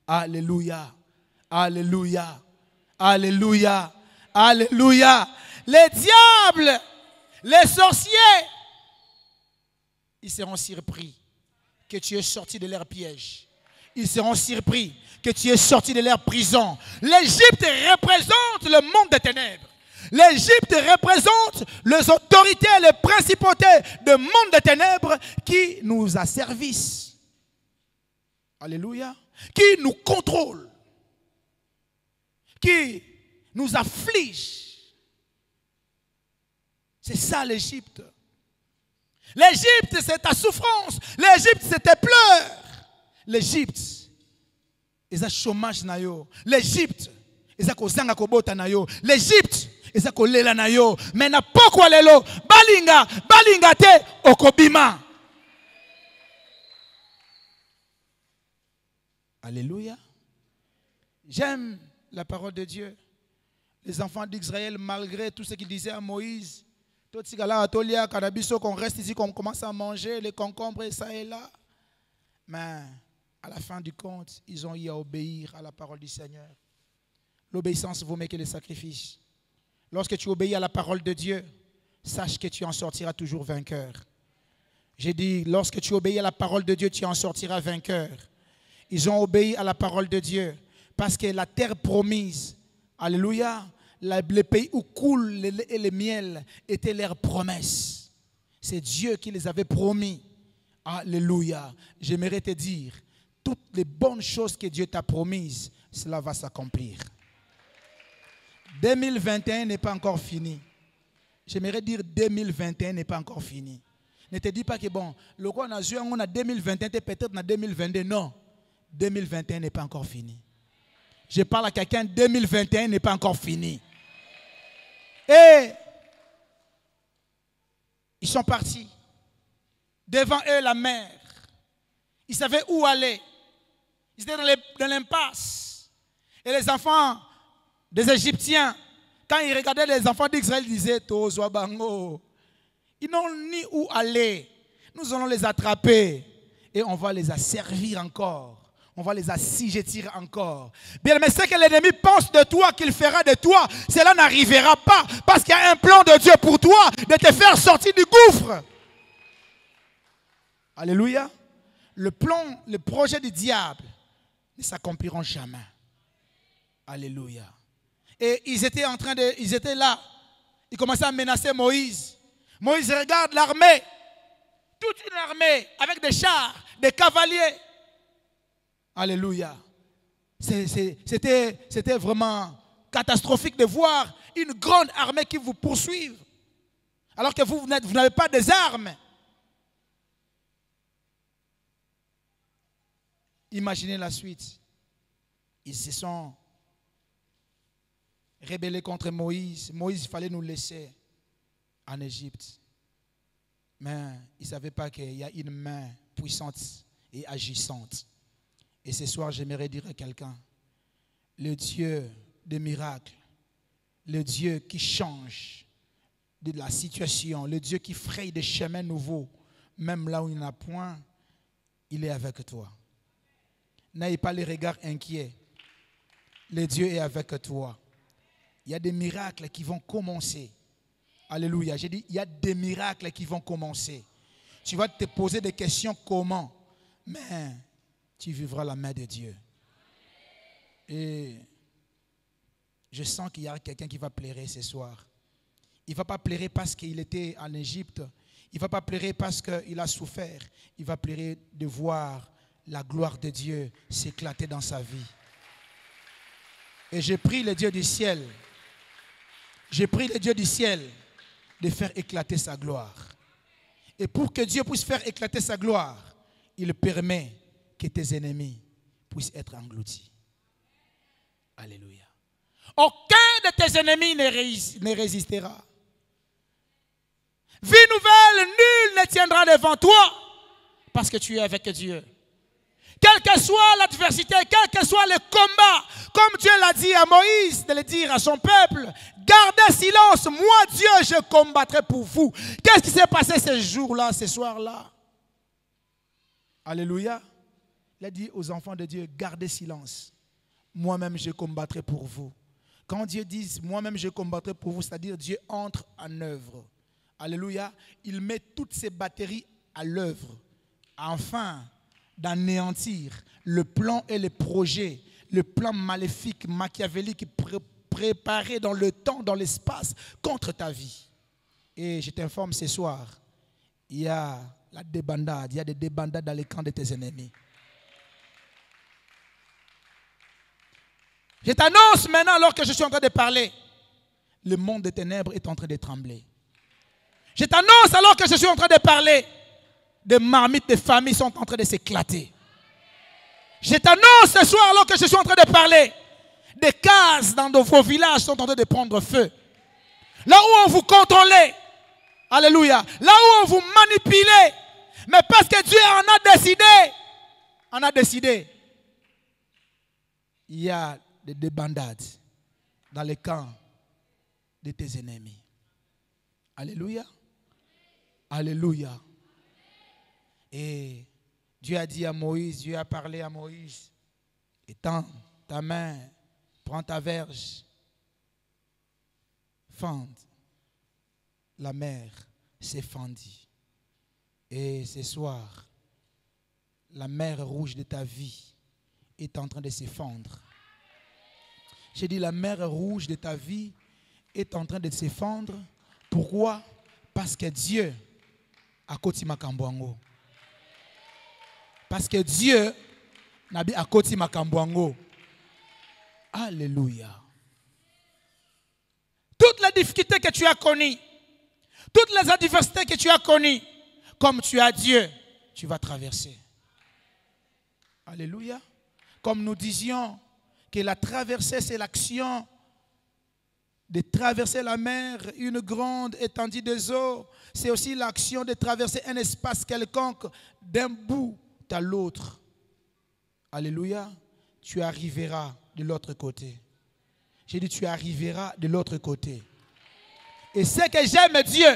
alléluia, alléluia, alléluia, alléluia. Les diables, les sorciers, ils seront surpris que tu es sorti de leur piège. Ils seront surpris que tu es sorti de leur prison. L'Égypte représente le monde des ténèbres. L'Égypte représente les autorités, les principautés du monde des ténèbres qui nous asservissent. Alléluia. Qui nous contrôlent. Qui nous affligent. C'est ça l'Égypte. L'Égypte, c'est ta souffrance. L'Égypte, c'est tes pleurs. L'Égypte, c'est un chômage. L'Égypte, c'est un kozanga kobota nayo. L'Égypte, c'est un kolela nayo. Mais na poko lelo, balinga te okobima. Alléluia. J'aime la parole de Dieu. Les enfants d'Israël, malgré tout ce qu'ils disaient à Moïse, qu'on reste ici, qu'on commence à manger les concombres et ça et là. Mais à la fin du compte, ils ont eu à obéir à la parole du Seigneur. L'obéissance vaut mieux que les sacrifices. Lorsque tu obéis à la parole de Dieu, sache que tu en sortiras toujours vainqueur. J'ai dit, lorsque tu obéis à la parole de Dieu, tu en sortiras vainqueur. Ils ont obéi à la parole de Dieu parce que la terre promise, alléluia, les pays où coule le lait et le miel étaient leurs promesses. C'est Dieu qui les avait promis. Alléluia. J'aimerais te dire, toutes les bonnes choses que Dieu t'a promises, cela va s'accomplir. 2021 n'est pas encore fini. J'aimerais dire 2021 n'est pas encore fini. Ne te dis pas que bon, le quoi on a 2021, peut-être en 2022. Non, 2021 n'est pas encore fini. Je parle à quelqu'un, 2021 n'est pas encore fini. Et ils sont partis. Devant eux, la mer. Ils savaient où aller. Ils étaient dans l'impasse. Et les enfants des Égyptiens, quand ils regardaient les enfants d'Israël, ils disaient, Tozo Bango. Ils n'ont ni où aller. Nous allons les attraper. Et on va les asservir encore. On va les assujettir encore. Bien, mais ce que l'ennemi pense de toi, qu'il fera de toi, cela n'arrivera pas. Parce qu'il y a un plan de Dieu pour toi, de te faire sortir du gouffre. Alléluia. Le plan, le projet du diable ne s'accompliront jamais. Alléluia. Et ils étaient là. Il commençait à menacer Moïse. Moïse regarde l'armée. Toute une armée avec des chars, des cavaliers. Alléluia. C'était vraiment catastrophique de voir une grande armée qui vous poursuive. Alors que vous n'avez pas des armes. Imaginez la suite. Ils se sont rebellés contre Moïse. Moïse, il fallait nous laisser en Égypte. Mais ils ne savaient pas qu'il y a une main puissante et agissante. Et ce soir, j'aimerais dire à quelqu'un, le Dieu des miracles, le Dieu qui change de la situation, le Dieu qui fraye des chemins nouveaux, même là où il n'y en a point, il est avec toi. N'ayez pas les regards inquiets. Le Dieu est avec toi. Il y a des miracles qui vont commencer. Alléluia. J'ai dit, il y a des miracles qui vont commencer. Tu vas te poser des questions comment, mais tu vivras la main de Dieu. Et je sens qu'il y a quelqu'un qui va pleurer ce soir. Il ne va pas pleurer parce qu'il était en Égypte. Il ne va pas pleurer parce qu'il a souffert. Il va pleurer de voir la gloire de Dieu s'éclater dans sa vie. Et je prie le Dieu du ciel. Je prie le Dieu du ciel de faire éclater sa gloire. Et pour que Dieu puisse faire éclater sa gloire, il permet que tes ennemis puissent être engloutis. Alléluia. Aucun de tes ennemis ne résistera. Vie nouvelle, nul ne tiendra devant toi parce que tu es avec Dieu. Quelle que soit l'adversité, quel que soit le combat, comme Dieu l'a dit à Moïse, de le dire à son peuple, gardez silence, moi Dieu, je combattrai pour vous. Qu'est-ce qui s'est passé ce jour-là, ce soir-là? Alléluia. Il a dit aux enfants de Dieu, gardez silence, moi-même je combattrai pour vous. Quand Dieu dit, moi-même je combattrai pour vous, c'est-à-dire Dieu entre en œuvre. Alléluia. Il met toutes ses batteries à l'œuvre, afin d'anéantir le plan et les projets, le plan maléfique, machiavélique préparé dans le temps, dans l'espace, contre ta vie. Et je t'informe ce soir, il y a la débandade, il y a des débandades dans les camps de tes ennemis. Je t'annonce maintenant, alors que je suis en train de parler, le monde des ténèbres est en train de trembler. Je t'annonce alors que je suis en train de parler, des marmites de familles sont en train de s'éclater. Je t'annonce ce soir alors que je suis en train de parler, des cases dans vos villages sont en train de prendre feu. Là où on vous contrôlait, alléluia, là où on vous manipulait, mais parce que Dieu en a décidé, il y a des débandades dans les camps de tes ennemis. Alléluia. Alléluia. Et Dieu a dit à Moïse, Dieu a parlé à Moïse, étends ta main, prends ta verge, fende. La mer s'est fendue. Et ce soir, la mer rouge de ta vie est en train de se fendre. J'ai dit la mer rouge de ta vie est en train de se fendre. Pourquoi? Parce que Dieu a côté Makambwango. Parce que Dieu n'a pas à côté Makambwango. Alléluia. Toutes les difficultés que tu as connues, toutes les adversités que tu as connues, comme tu as Dieu, tu vas traverser. Alléluia. Comme nous disions que la traversée, c'est l'action de traverser la mer, une grande étendue des eaux. C'est aussi l'action de traverser un espace quelconque d'un bout à l'autre. Alléluia. Tu arriveras de l'autre côté. J'ai dit tu arriveras de l'autre côté. Et c'est que j'aime Dieu.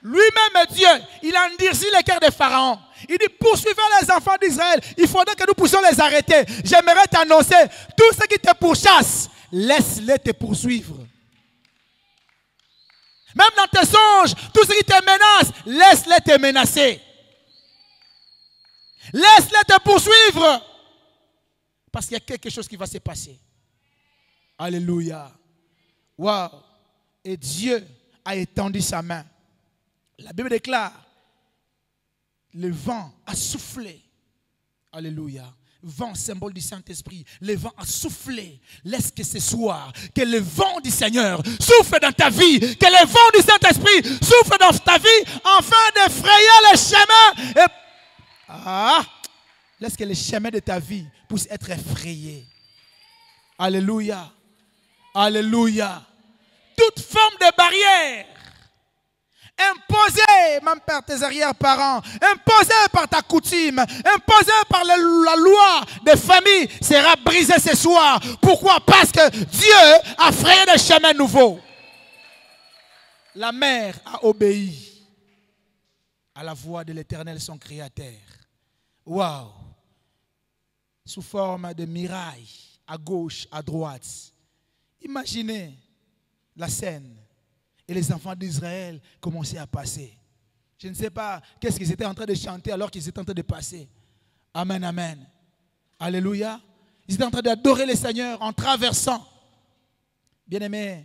Lui-même Dieu, il a endurci le cœur de Pharaon. Il dit poursuivez les enfants d'Israël. Il faudrait que nous puissions les arrêter. J'aimerais t'annoncer, tous ceux qui te pourchassent, laisse-les te poursuivre. Même dans tes songes, tous ceux qui te menacent, laisse-les te menacer. Laisse-les te poursuivre. Parce qu'il y a quelque chose qui va se passer. Alléluia. Waouh. Et Dieu a étendu sa main. La Bible déclare, le vent a soufflé. Alléluia. Vent, symbole du Saint-Esprit. Le vent a soufflé. Laisse que ce soir, que le vent du Seigneur souffle dans ta vie. Que le vent du Saint-Esprit souffle dans ta vie afin d'effrayer le chemin. Laisse que le chemin de ta vie puisse être effrayé. Alléluia. Alléluia. Toute forme de barrière imposée même par tes arrière-parents, imposée par ta coutume, imposée par la loi de famille sera brisée ce soir. Pourquoi? Parce que Dieu a frayé des chemins nouveaux. La mer a obéi à la voix de l'Éternel, son Créateur. Waouh! Sous forme de miraille, à gauche, à droite. Imaginez la scène. Et les enfants d'Israël commençaient à passer. Je ne sais pas qu'est-ce qu'ils étaient en train de chanter alors qu'ils étaient en train de passer. Amen, amen. Alléluia. Ils étaient en train d'adorer le Seigneur en traversant. Bien-aimé,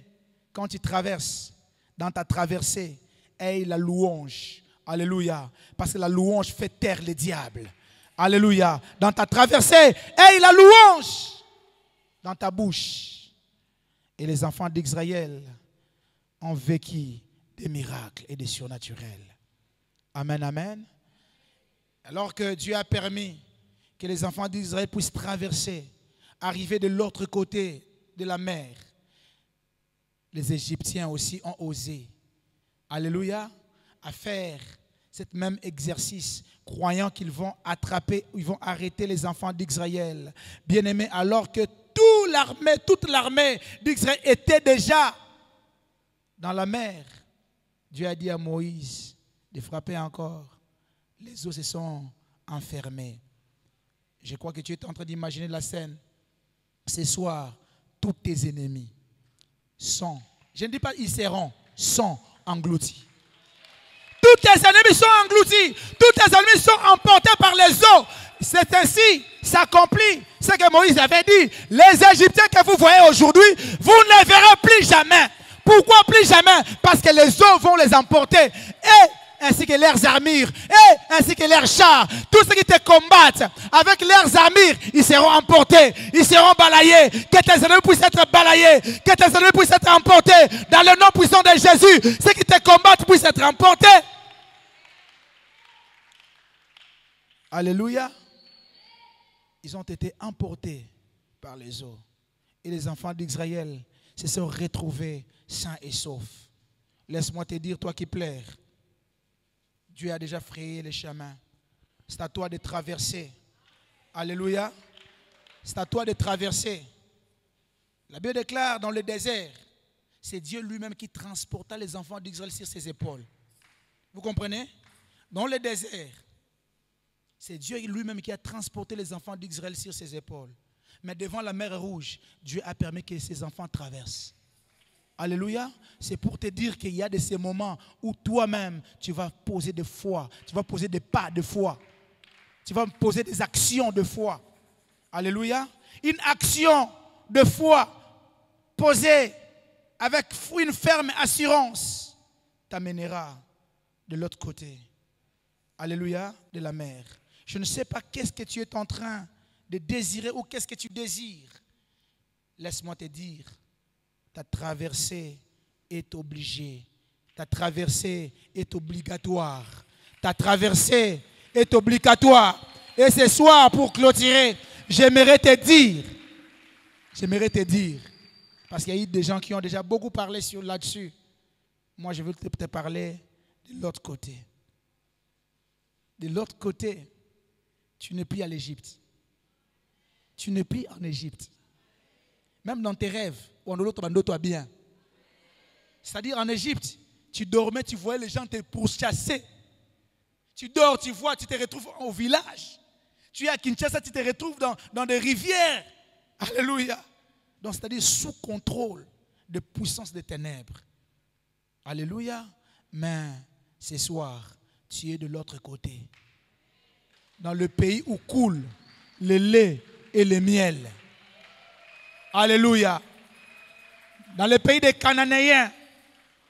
quand tu traverses, dans ta traversée, aie la louange. Alléluia. Parce que la louange fait taire le diable. Alléluia. Dans ta traversée, aie la louange dans ta bouche. Et les enfants d'Israël ont vécu des miracles et des surnaturels. Amen, amen. Alors que Dieu a permis que les enfants d'Israël puissent traverser, arriver de l'autre côté de la mer, les Égyptiens aussi ont osé, alléluia, à faire cet même exercice, croyant qu'ils vont attraper, ils vont arrêter les enfants d'Israël. Bien-aimés, alors que toute l'armée d'Israël était déjà dans la mer, Dieu a dit à Moïse de frapper encore. Les eaux se sont enfermées. Je crois que tu es en train d'imaginer la scène. Ce soir, tous tes ennemis sont, je ne dis pas ils seront, sont engloutis. Tous tes ennemis sont engloutis. Tous tes ennemis sont emportés par les eaux. C'est ainsi, s'accomplit ce que Moïse avait dit. Les Égyptiens que vous voyez aujourd'hui, vous ne les verrez plus jamais. Pourquoi plus jamais? Parce que les eaux vont les emporter. Et ainsi que leurs armures. Et ainsi que leurs chars. Tous ceux qui te combattent avec leurs armures, ils seront emportés. Ils seront balayés. Que tes ennemis puissent être balayés. Que tes ennemis puissent être emportés. Dans le nom puissant de Jésus. Ceux qui te combattent puissent être emportés. Alléluia. Ils ont été emportés par les eaux. Et les enfants d'Israël se sont retrouvés sains et saufs. Laisse-moi te dire, toi qui pleures, Dieu a déjà frayé les chemins. C'est à toi de traverser. Alléluia. C'est à toi de traverser. La Bible déclare dans le désert, c'est Dieu lui-même qui transporta les enfants d'Israël sur ses épaules. Vous comprenez? Dans le désert, c'est Dieu lui-même qui a transporté les enfants d'Israël sur ses épaules. Mais devant la mer Rouge, Dieu a permis que ses enfants traversent. Alléluia. C'est pour te dire qu'il y a de ces moments où toi-même, tu vas poser des foi. Tu vas poser des pas de foi. Tu vas poser des actions de foi. Alléluia. Une action de foi posée avec une ferme assurance t'amènera de l'autre côté. Alléluia. De la mer. Je ne sais pas qu'est-ce que tu es en train de désirer ou qu'est-ce que tu désires. Laisse-moi te dire, ta traversée est obligée. Ta traversée est obligatoire. Ta traversée est obligatoire. Et ce soir, pour clôturer, j'aimerais te dire, parce qu'il y a eu des gens qui ont déjà beaucoup parlé là-dessus. Moi, je veux te parler de l'autre côté. De l'autre côté, tu n'es plus à l'Égypte. Tu n'es plus en Égypte. Même dans tes rêves, on toi bien. C'est-à-dire en Égypte, tu dormais, tu voyais les gens te pourchasser. Tu dors, tu vois, tu te retrouves au village. Tu es à Kinshasa, tu te retrouves dans des rivières. Alléluia. Donc c'est-à-dire sous contrôle de puissance des ténèbres. Alléluia. Mais ce soir, tu es de l'autre côté. Dans le pays où coule le lait et le miel. Alléluia. Dans le pays des Cananéens,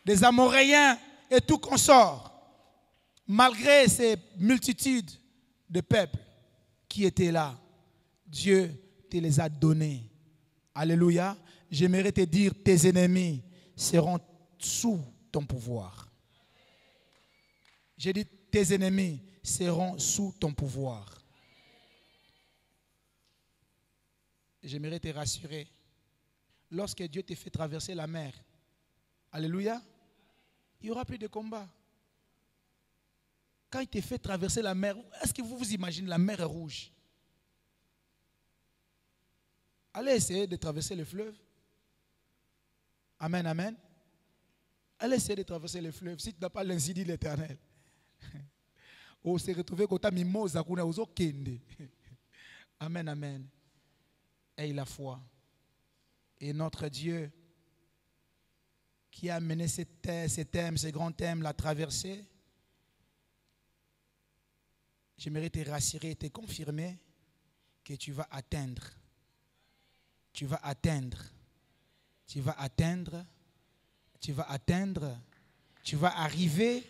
des Amoréens et tout consort, malgré ces multitudes de peuples qui étaient là, Dieu te les a donnés. Alléluia. J'aimerais te dire, tes ennemis seront sous ton pouvoir. J'ai dit, tes ennemis seront sous ton pouvoir. J'aimerais te rassurer. Lorsque Dieu te fait traverser la mer, alléluia, il n'y aura plus de combat. Quand il te fait traverser la mer, est-ce que vous vous imaginez la mer est rouge? Allez essayer de traverser le fleuve. Amen, amen. Allez essayer de traverser le fleuve si tu n'as pas l'ainsi dit l'Éternel. On s'est retrouvé quand tu as mis Moza, amen, amen. Aie la foi. Et notre Dieu qui a mené ces thèmes, ces grands thèmes, l'a traversé. J'aimerais te rassurer et te confirmer que tu vas atteindre. Tu vas atteindre. Tu vas atteindre. Tu vas atteindre. Tu vas arriver.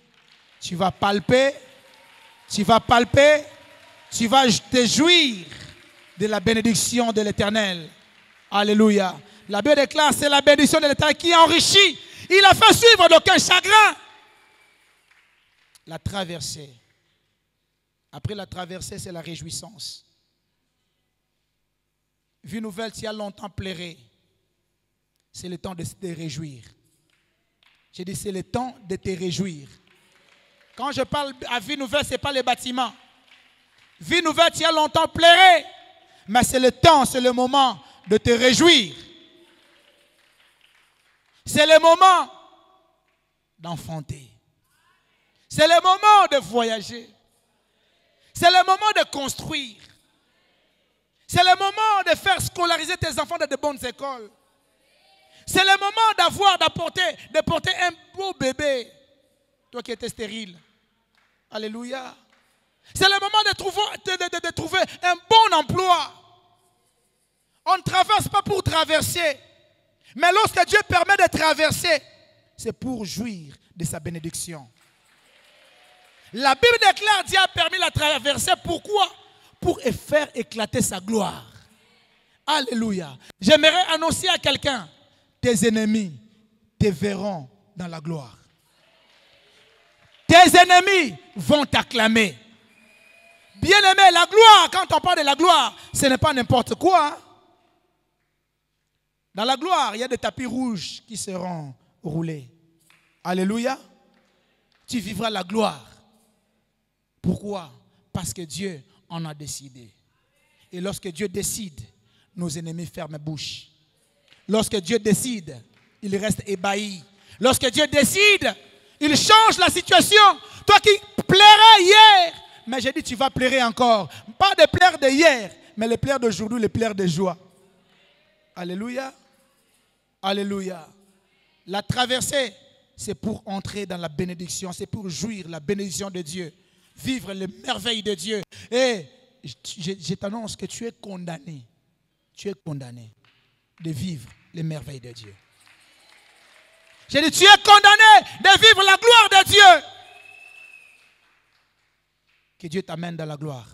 Tu vas palper. Tu vas palper. Tu vas te jouir de la bénédiction de l'Éternel. Alléluia. La Bible déclare, c'est la bénédiction de l'Éternel qui enrichit. Il a fait suivre d'aucun chagrin. La traversée. Après la traversée, c'est la réjouissance. Vie nouvelle, tu as longtemps pleuré. C'est le temps de te réjouir. J'ai dit, c'est le temps de te réjouir. Quand je parle à vie nouvelle, ce n'est pas les bâtiments. Vie nouvelle, tu as longtemps pleuré. Mais c'est le temps, c'est le moment de te réjouir. C'est le moment d'enfanter. C'est le moment de voyager. C'est le moment de construire. C'est le moment de faire scolariser tes enfants dans de bonnes écoles. C'est le moment de porter un beau bébé. Toi qui étais stérile. Alléluia. C'est le moment de trouver un bon emploi. On ne traverse pas pour traverser. Mais lorsque Dieu permet de traverser, c'est pour jouir de sa bénédiction. La Bible déclare Dieu a permis la traversée. Pourquoi? Pour faire éclater sa gloire. Alléluia. J'aimerais annoncer à quelqu'un, tes ennemis te verront dans la gloire. Tes ennemis vont t'acclamer. Bien-aimé, la gloire, quand on parle de la gloire, ce n'est pas n'importe quoi. Dans la gloire, il y a des tapis rouges qui seront roulés. Alléluia. Tu vivras la gloire. Pourquoi? Parce que Dieu en a décidé. Et lorsque Dieu décide, nos ennemis ferment bouche. Lorsque Dieu décide, ils restent ébahis. Lorsque Dieu décide, il change la situation. Toi qui pleurais hier, mais j'ai dit tu vas pleurer encore. Pas de pleurs de hier, mais les pleurs d'aujourd'hui, les pleurs de joie. Alléluia. Alléluia. La traversée, c'est pour entrer dans la bénédiction. C'est pour jouir la bénédiction de Dieu. Vivre les merveilles de Dieu. Et je t'annonce que tu es condamné. Tu es condamné de vivre les merveilles de Dieu. J'ai dit, tu es condamné de vivre la gloire de Dieu. Que Dieu t'amène dans la gloire.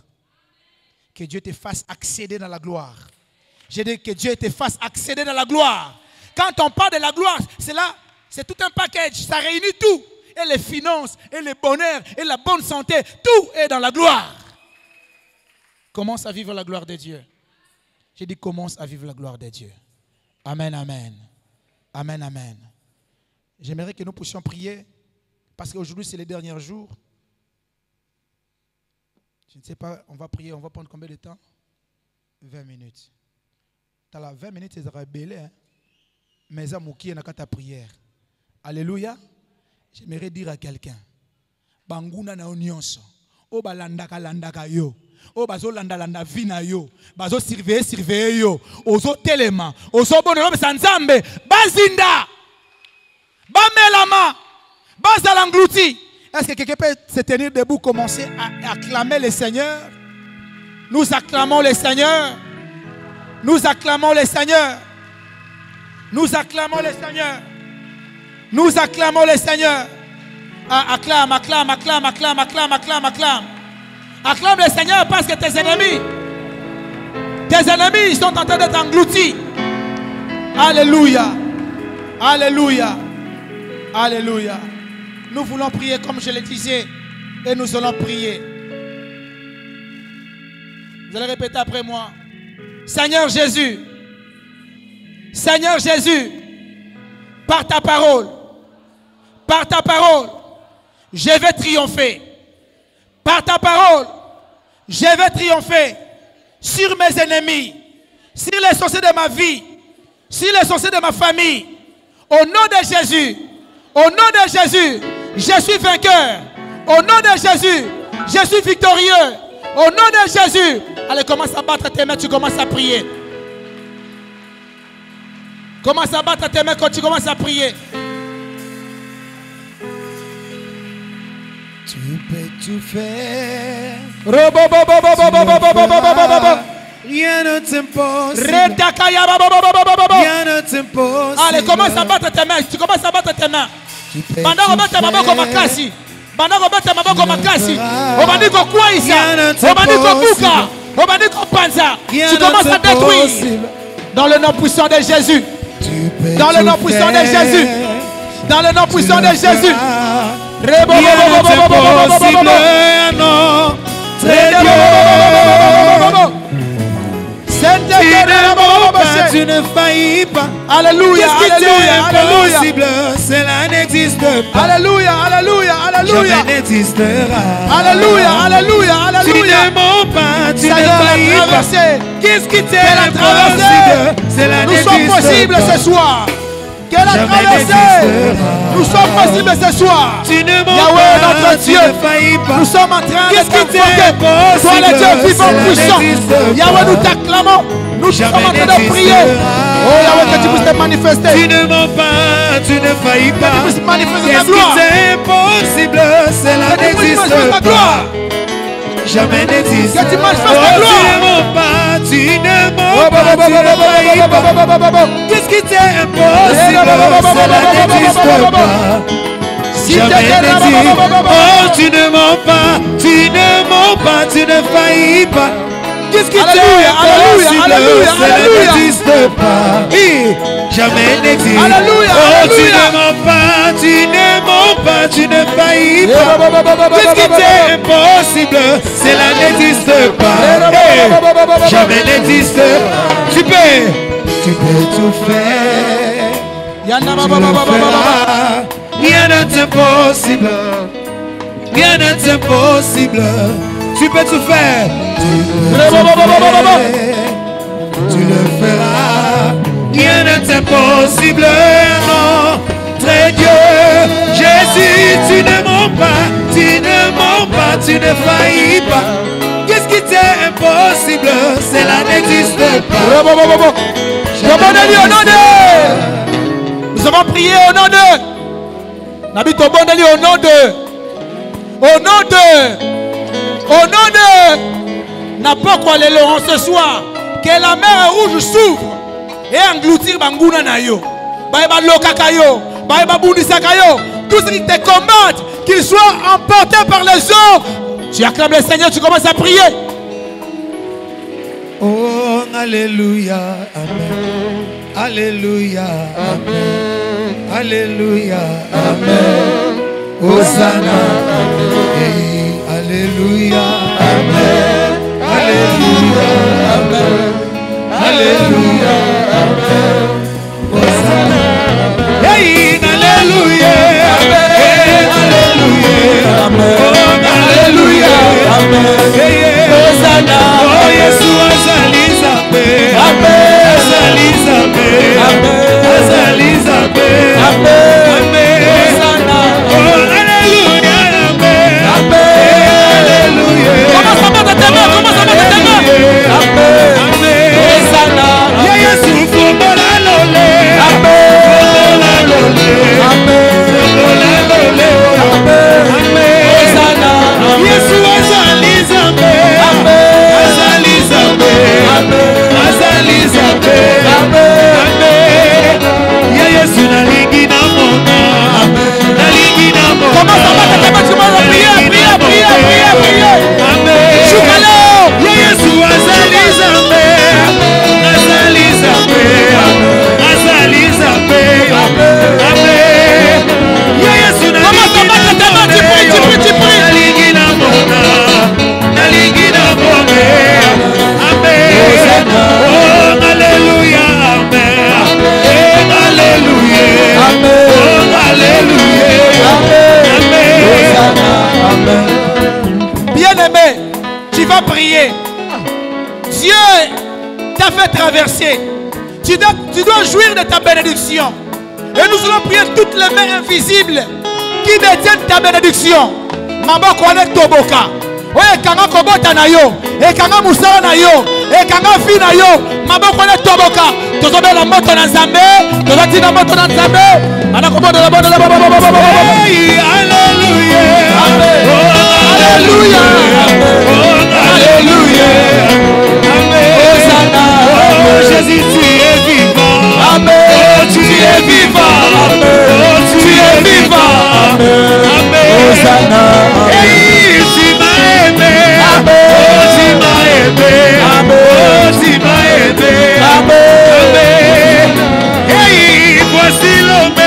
Que Dieu te fasse accéder dans la gloire. J'ai dit que Dieu te fasse accéder dans la gloire. Quand on parle de la gloire, c'est là, c'est tout un package. Ça réunit tout. Et les finances, et le bonheur, et la bonne santé. Tout est dans la gloire. Commence à vivre la gloire de Dieu. J'ai dit, commence à vivre la gloire de Dieu. Amen, amen. Amen, amen. J'aimerais que nous puissions prier. Parce qu'aujourd'hui, c'est les derniers jours. Je ne sais pas, on va prier, on va prendre combien de temps? 20 minutes. Dans la 20 minutes, c'est rebelle. Mais ça mouki na ta prière. Alléluia. J'aimerais dire à quelqu'un. Banguna na onyonso. O balandaka landaka yo. O bazo landa vina yo. Bazo surveiller yo. Ozo telema. Ozo bono sanzambe. Bazinda. Bamelama. Bazalanglouti. Est-ce que quelqu'un peut se tenir debout, commencer à acclamer le Seigneur? Nous acclamons le Seigneur. Nous acclamons le Seigneur. Nous acclamons le Seigneur. Nous acclamons le Seigneur. Acclame, acclame, acclame, acclame, acclame, acclame, acclame. Acclame le Seigneur parce que tes ennemis sont en train d'être engloutis. Alléluia. Alléluia. Alléluia. Nous voulons prier comme je le disais et nous allons prier. Vous allez répéter après moi. Seigneur Jésus, Seigneur Jésus, par ta parole, je vais triompher. Par ta parole, je vais triompher sur mes ennemis, sur les sorciers de ma vie, sur les sorciers de ma famille. Au nom de Jésus, je suis vainqueur. Au nom de Jésus, je suis victorieux. Au nom de Jésus, allez, commence à battre tes mains, tu commences à prier. Commence à battre tes mains quand tu commences à prier. Tu peux tout faire. Rien ne t'impossible. Rien ne t'impossible. Allez, commence à battre tes mains. Tu commences à battre tes mains. Pendant que tu maboko makasi. Pendant que tu maboko makasi. Obandiko kwaisa. Obandiko buka. Obandiko panza. Tu commences à détruire. Dans le nom puissant de Jésus. Dans le nom puissant de Jésus. Dans le nom puissant de Jésus. Rien ne t'impossible. Non. Très Dieu. Tu ne faillis pas. Alléluia. Qu'est-ce qui t'est impossible? Cela n'existe pas. Alléluia. Alléluia. Alléluia. Jamais n'existera. Alléluia. Alléluia. Alléluia. Tu ne mens pas. Tu ne faillis pas. Qu'est-ce qui t'est impossible? Cela Nous n'existe sommes possibles pas. ce soir. Quelle a traversé? Nous sommes possibles ce soir. Tu ne mens Yahweh, pas. notre Tu Dieu. ne faillis pas. Nous sommes en train de Qu'est-ce qui t'est t'invoquer. impossible? Toi le Dieu vivant Cela puissant. n'existe Yahweh, pas. nous t'acclamons. Nous sommes en train de n'existera. prier. Oh Yahweh, que tu puisses te manifester. Tu ne mens pas, tu ne faillis pas. Que tu puisses manifester ta Qu'est-ce qui gloire. t'est impossible? Cela Que tu puisses n'existe manifester ta pas. gloire. Jamais n'existe. Que tu manifestes ta Tu ne gloire. mens pas, tu ne mens pas, tu ne faillis pas. Qu'est-ce qui t'est impossible? Cela n'existe pas. Jamais n'existe. Oh, tu ne mens pas, tu ne mens pas, tu ne faillis pas. Qu'est-ce qui t'est impossible? Cela n'existe pas. Jamais n'existe. Oh, tu ne mens pas, tu ne mens pas, tu ne faillis pas. Qu'est-ce qui t'est impossible? Cela n'existe pas. Jamais n'existe. Tu peux tout faire. Tu le feras. Rien n'est impossible. Rien n'est impossible. Tu peux tout faire. Tu le feras. Rien n'est impossible. Non. Très Dieu. Jésus, tu ne mens pas. Tu ne mens pas. Tu ne faillis pas. Qu'est-ce qui t'est impossible? Cela n'existe pas. Nous avons prié au nom de. Nabi Tobondeli au nom de. Au nom de. Au nom de. N'importe les Laurent ce soir. Que la mer rouge s'ouvre et engloutir Banguna Nayo. Baïba Lokakayo. Baïba Bundisakayo. Tous ceux qui te combattent, qu'ils soient emportés par les eaux. Tu acclames le Seigneur, tu commences à prier. Oh, alléluia, amen. Alléluia, amen. Alléluia, amen. Hosanna, amen. Alléluia, amen. Alléluia, amen. Alléluia, amen. Hosanna, hey, alléluia, amen. Alléluia, amen. Alléluia, amen. Hosanna, oh Jésus, azalizabe, amen. Azalizabe, amen. Azalizabe, amen. Hosanna, oh alléluia, amen. Amen. Alléluia. Commence à battre tes mains, amen. Amen. Hosanna, Jésus, faut Tu dois jouir de ta bénédiction. Et nous allons prier toutes les mains invisibles qui détiennent ta bénédiction. Mamba kone toboka. Oye kanga kobota na yo. E kanga musara na yo. E kanga fi na yo. Mamba kone toboka. Tozobe la moto na Nzambe. Tozati na moto na Nzambe. Ana kobota la moto na Alléluia. Amen. Alléluia. Alléluia. Amen. Hosanna. Oh Jésus, tu es vivant. Amen. Oh, tu es vivant. Amen. Oh, tu es vivant. Amen. Amen. Hosanna. Hey, tu m'as aimé. Amen. Oh, tu m'as aimé. Amen. Oh, tu m'as aimé. Amen. Amen. Hey, voici l'homme.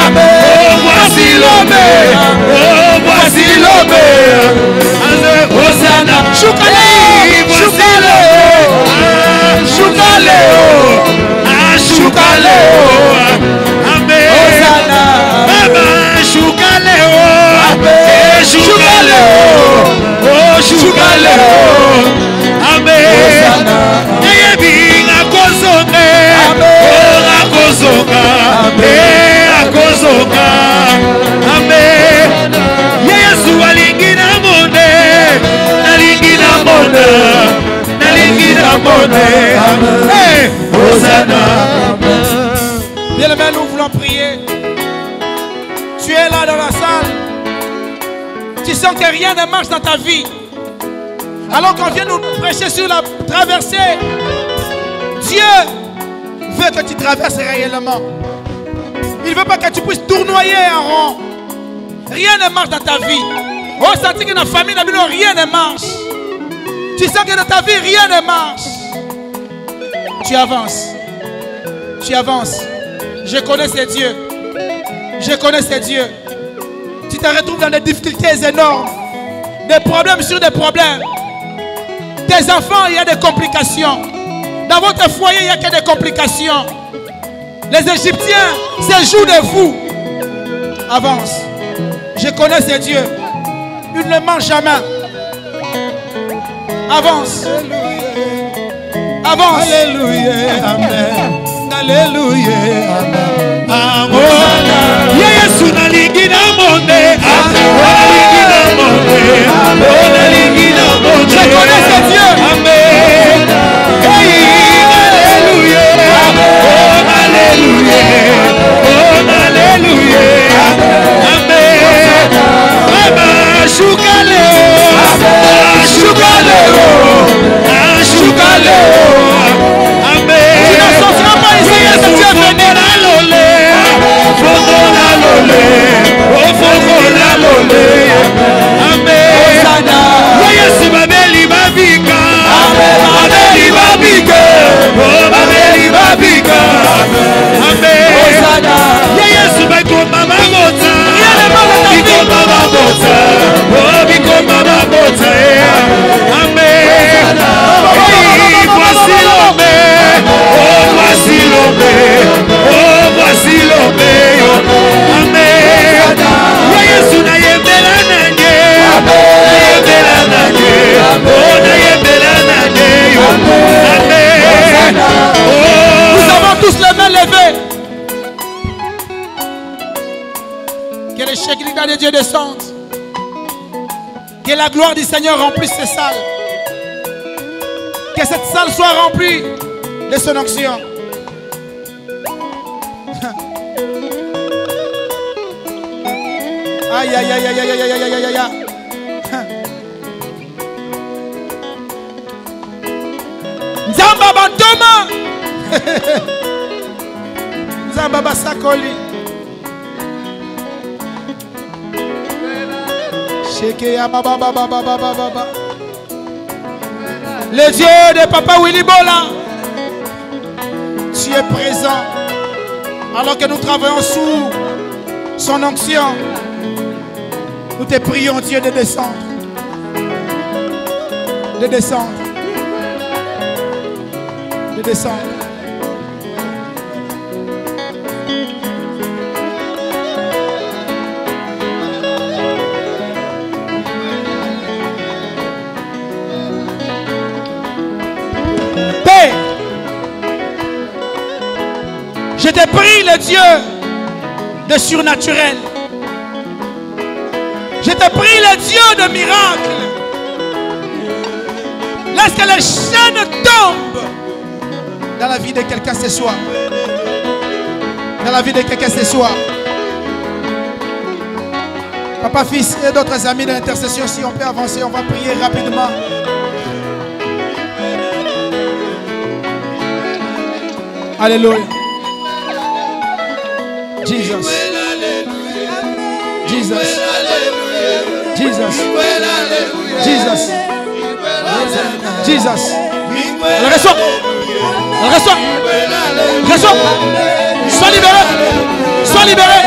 Amen. Oh, voici l'homme. Oh, voici l'homme. Hosanna. Choukale. Voici l'homme. Choukaleo. Ah, Choukaleo. Amen. Hosanna. Baba, Choukaleo. Amen. Choukaleo. Oh, Choukaleo. Amen. Hosanna. Eyebi akozonga. Amen. Oh, akozonga. Akozonga. Amen. Yesu alingi na monde. Nalingi na monde. Nalingi na monde. Hey, Hosanna. Bien aimé, nous voulons prier. Tu es là dans la salle. Tu sens que rien ne marche dans ta vie. Alors qu'on vient nous prêcher sur la traversée. Dieu veut que tu traverses réellement. Il ne veut pas que tu puisses tournoyer en rond. Rien ne marche dans ta vie. Oh, senti que dans la famille, rien ne marche. Tu sens que dans ta vie, rien ne marche. Tu avances. Tu avances. Je connais ces dieux. Je connais ces dieux. Tu te retrouves dans des difficultés énormes. Des problèmes sur des problèmes. Tes enfants, il y a des complications. Dans votre foyer, il n'y a que des complications. Les Égyptiens, c'est jour de vous. Avance. Je connais ces dieux. Ils ne mangent jamais. Avance. Avance. Alléluia. Amen. Alléluia. Amen. Amen. Yesu nalingi na monde. Nalingi na monde. Nalingi na monde. Je connais ces dieux. Amen. Hey, alléluia. Oh, alléluia. Oh, alléluia. Amen. Baba, Choukaleo. Choukaleo. Choukaleo. Amen. Tu ne sortiras pas ici. Dieu est venu. Nous avons tous les mains levées. Que les Shekinah de Dieu descendent. Que la gloire du Seigneur remplisse ces salles. Que cette salle soit remplie de son onction. Aïe, aïe, aïe, aïe, aïe, aïe, aïe, aïe, aïe, aïe. Nzamba Bantoma. Nzamba Basakoli. Le Dieu de Papa Willy Bola, tu es présent alors que nous travaillons sous son onction. Nous te prions, Dieu, de descendre. De descendre. De descendre. Je te prie le Dieu de surnaturel. Je te prie le Dieu de miracle. Laisse que les chaînes tombent dans la vie de quelqu'un ce soir. Dans la vie de quelqu'un ce soir. Papa, fils et d'autres amis de l'intercession, si on peut avancer, on va prier rapidement. Alléluia. Jesus. Jesus. Jesus. Jesus. Jesus. Elle reçoit. Elle reçoit. Reçoit. Sois libéré. Sois libéré.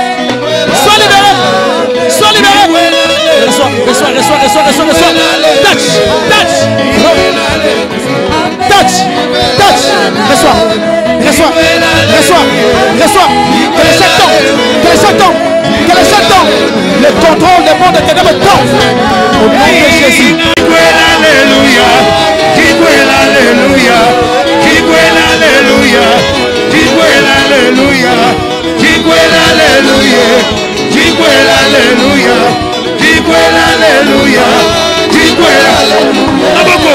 Sois libéré. Sois libéré. Reçois. Reçois. Reçois. Reçois. Reçois. Reçois. Touch. Touch. Touch. Touch. Reçois. Reçois. Reçois. Reçois. Que les chaînes tombent. Que les chaînes tombent. Que les chaînes tombent. Le contrôle des mondes des ténèbres tombe. Au nom de Jésus. Alléluia. Alléluia. Alléluia. Alléluia. Alléluia. Alléluia. Alléluia. Aboko.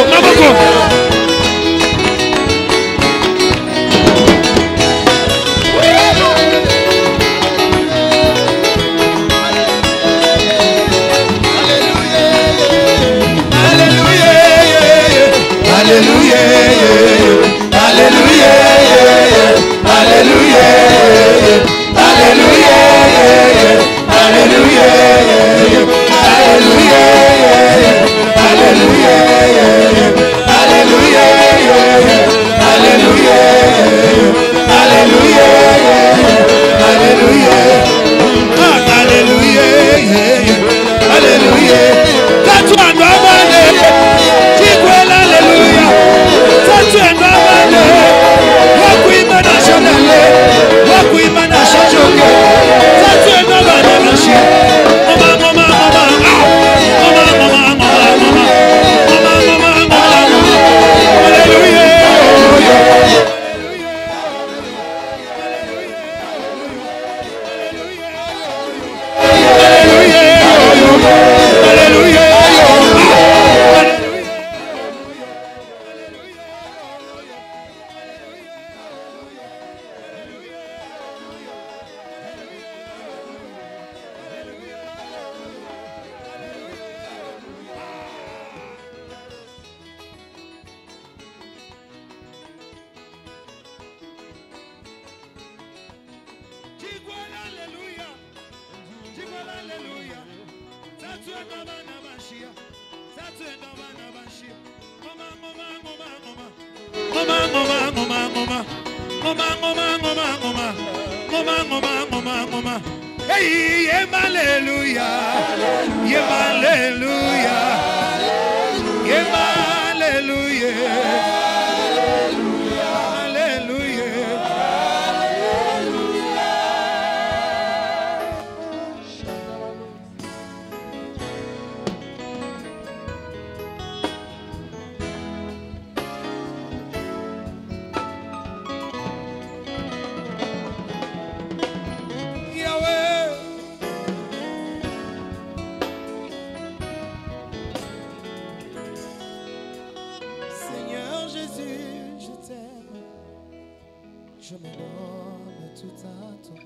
Je me donne tout à toi.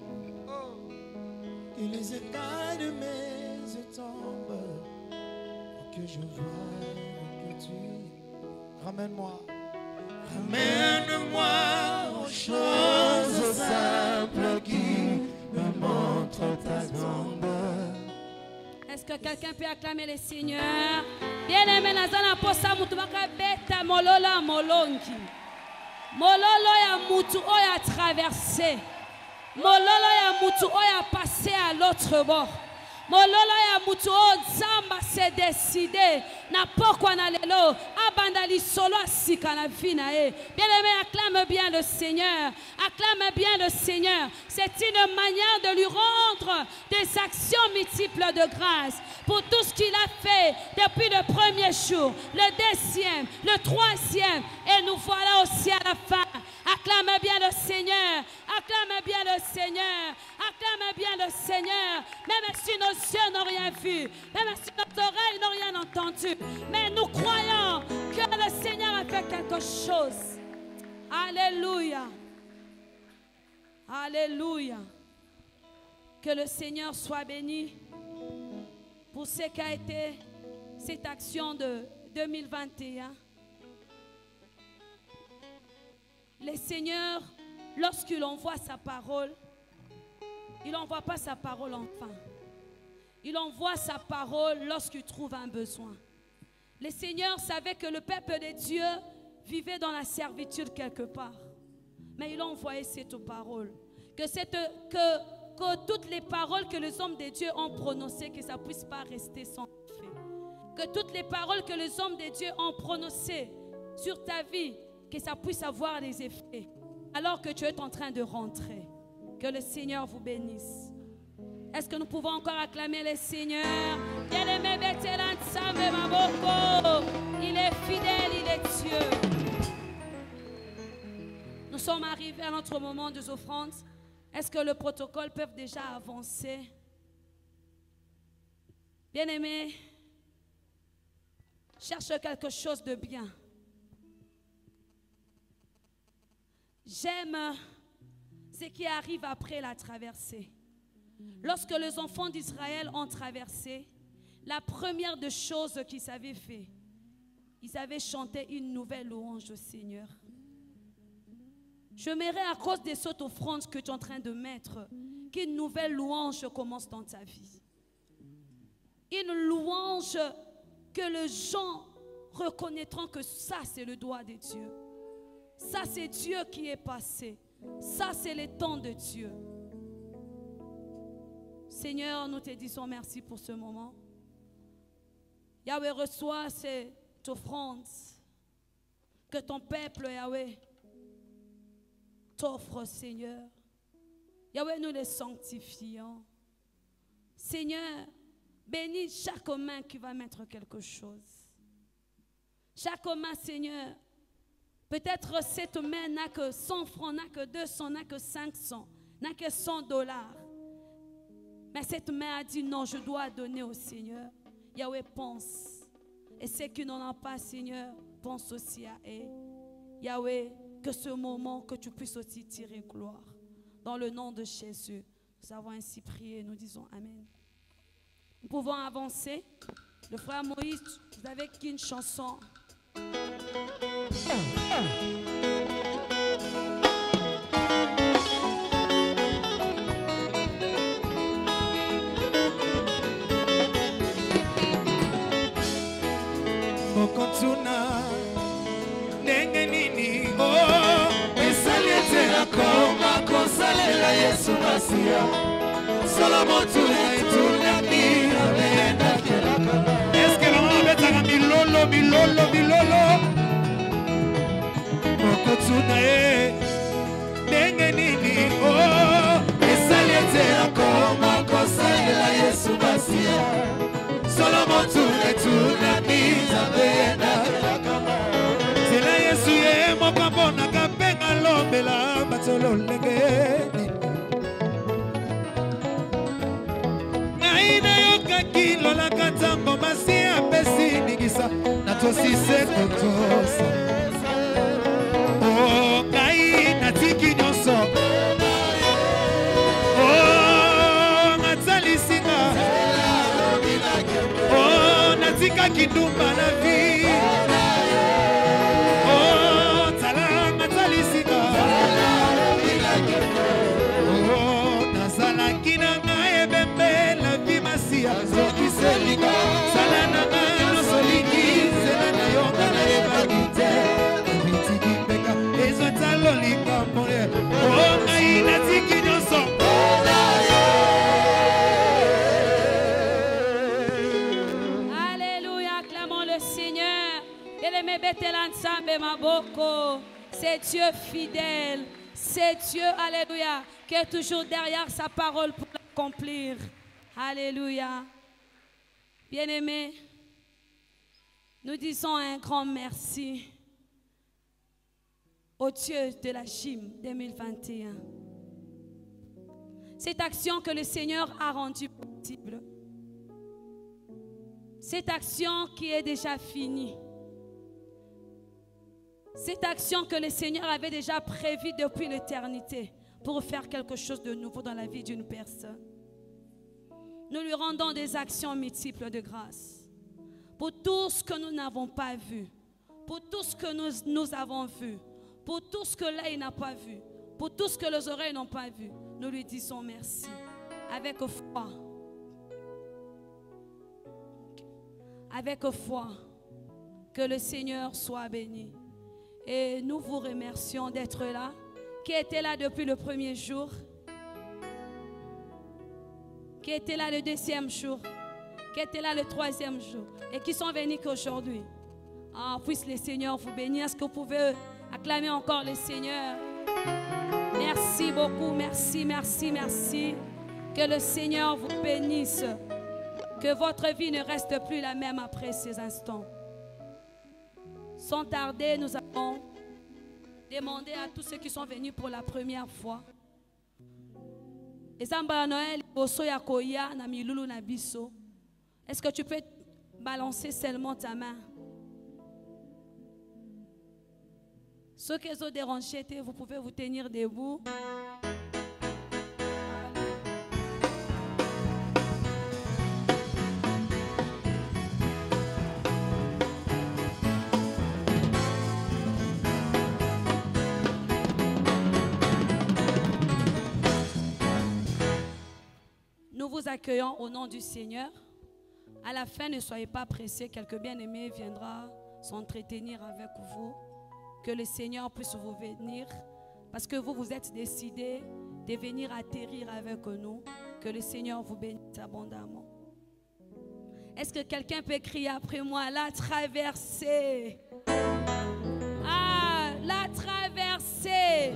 Que les écailles de mes yeux tombent. Que je vois que tu... Ramène-moi. Ramène-moi aux choses simples qui me montrent ta grandeur. Est-ce que quelqu'un peut acclamer le Seigneur? Bien-aimé, nazana posa mutu bakabeta molola molongi. Mololo ya mutu oya traversé. Mololo ya mutu oya passé à l'autre bord. Mololo ya mutu o zamba s'est décidé. Na pourquoi na lelo abandali solo asika na vie na e. Bien-aimé, acclame bien le Seigneur. Acclame bien le Seigneur. C'est une manière de lui rendre des actions multiples de grâce pour tout ce qu'il a fait depuis le premier jour, le deuxième, le troisième, et nous voilà aussi à la fin. Acclame bien le Seigneur. Acclame bien Seigneur. Acclame bien le Seigneur. Même si nos yeux n'ont rien vu, même si nos oreilles n'ont rien entendu, mais nous croyons que le Seigneur a fait quelque chose. Alléluia. Alléluia. Que le Seigneur soit béni pour ce qu'a été cette action de 2021. Le Seigneur, lorsqu'il envoie sa parole, il n'envoie pas sa parole en vain. Il envoie sa parole lorsqu'il trouve un besoin. Le Seigneur savait que le peuple de Dieu vivait dans la servitude quelque part. Mais il a envoyé cette parole. Que toutes les paroles que les hommes de Dieu ont prononcées, que ça ne puisse pas rester sans effet. Que toutes les paroles que les hommes de Dieu ont prononcées sur ta vie, que ça puisse avoir des effets. Alors que tu es en train de rentrer. Que le Seigneur vous bénisse. Est-ce que nous pouvons encore acclamer le Seigneur? Il est fidèle, il est Dieu. Nous sommes arrivés à notre moment des offrandes. Est-ce que le protocole peut déjà avancer? Bien-aimé, cherche quelque chose de bien. J'aime ce qui arrive après la traversée. Lorsque les enfants d'Israël ont traversé, la première des choses qu'ils avaient fait, ils avaient chanté une nouvelle louange au Seigneur. J'aimerais, à cause de cette offrande que tu es en train de mettre, qu'une nouvelle louange commence dans ta vie. Une louange que les gens reconnaîtront que ça, c'est le doigt de Dieu. Ça, c'est Dieu qui est passé. Ça, c'est le temps de Dieu. Seigneur, nous te disons merci pour ce moment. Yahweh, reçois cette offrande que ton peuple, Yahweh, t'offre, Seigneur. Yahweh, nous les sanctifions. Seigneur, bénis chaque main qui va mettre quelque chose. Chaque main, Seigneur, peut-être cette main n'a que 100 francs, n'a que 200, n'a que 500, n'a que $100. Mais cette main a dit non, je dois donner au Seigneur. Yahweh, pense. Et ceux qui n'en ont pas, Seigneur, pense aussi à eux. Yahweh, que ce moment, que tu puisses aussi tirer gloire. Dans le nom de Jésus, nous avons ainsi prié, nous disons Amen. Nous pouvons avancer. Le frère Moïse, vous avez qu'une chanson. Mokontuna ndenge nini oh esalietela koma kosalela Yesu Masia Solomon tunami abenda kelaka. Est-ce que l'on betaka milolo milolo milolo Mokontuna ndenge nini oh esalietela koma kosalela Yesu Masia Solomon tunami abenda kelaka. Sela Yesu ye mokambo na kapenga lombela batolo lengeni. Naina yoka kilo la katambo masi apesi nigisa na tosise kotosa. Oh kai na tiki nyonso. Oh natali singa. Oh natika kidumba na vi. Oh talanga talisika. Oh nazala kinanga ebembe la vi masia zoki selika. Salana no soliki zelana yoga na ebagite. Bitiki peka ezo talolika more. Oh ngai natiki nyonso. C'est Dieu fidèle, c'est Dieu, alléluia, qui est toujours derrière sa parole pour l'accomplir. Alléluia. Bien-aimés, nous disons un grand merci au Dieu de la Chim 2021. Cette action que le Seigneur a rendue possible. Cette action qui est déjà finie. Cette action que le Seigneur avait déjà prévue depuis l'éternité pour faire quelque chose de nouveau dans la vie d'une personne. Nous lui rendons des actions multiples de grâce. Pour tout ce que nous n'avons pas vu. Pour tout ce que nous avons vu. Pour tout ce que l'œil n'a pas vu. Pour tout ce que les oreilles n'ont pas vu. Nous lui disons merci. Avec foi. Avec foi. Que le Seigneur soit béni. Et nous vous remercions d'être là. Qui était là depuis le premier jour. Qui était là le deuxième jour. Qui était là le troisième jour. Et qui sont venus qu'aujourd'hui. Ah, puisse le Seigneur vous bénir. Est-ce que vous pouvez acclamer encore le Seigneur? Merci beaucoup. Merci, merci, merci. Que le Seigneur vous bénisse. Que votre vie ne reste plus la même après ces instants. Sans tarder, nous allons demander à tous ceux qui sont venus pour la première fois. Est-ce que tu peux balancer seulement ta main? Ceux qui ont dérangé, vous pouvez vous tenir debout. Nous vous accueillons au nom du Seigneur. À la fin, ne soyez pas pressés. Quelqu'un bien-aimé viendra s'entretenir avec vous. Que le Seigneur puisse vous venir. Parce que vous êtes décidés de venir atterrir avec nous. Que le Seigneur vous bénisse abondamment. Est-ce que quelqu'un peut crier après moi? La traversée. Ah, la traversée.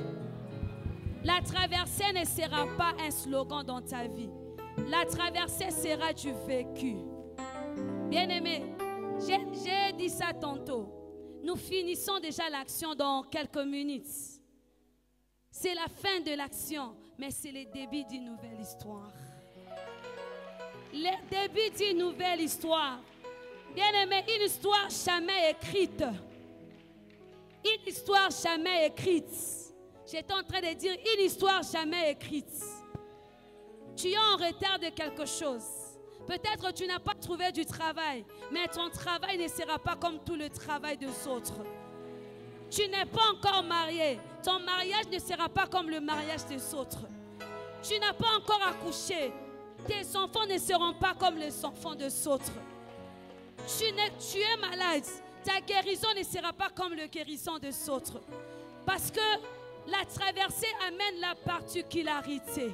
La traversée ne sera pas un slogan dans ta vie. La traversée sera du vécu. Bien-aimé, j'ai dit ça tantôt. Nous finissons déjà l'action dans quelques minutes. C'est la fin de l'action, mais c'est le début d'une nouvelle histoire. Le début d'une nouvelle histoire. Bien-aimé, une histoire jamais écrite. Une histoire jamais écrite. J'étais en train de dire une histoire jamais écrite. Tu es en retard de quelque chose. Peut-être tu n'as pas trouvé du travail, mais ton travail ne sera pas comme tout le travail des autres. Tu n'es pas encore marié. Ton mariage ne sera pas comme le mariage des autres. Tu n'as pas encore accouché. Tes enfants ne seront pas comme les enfants des autres. Tu es malade. Ta guérison ne sera pas comme la guérison des autres. Parce que la traversée amène la particularité.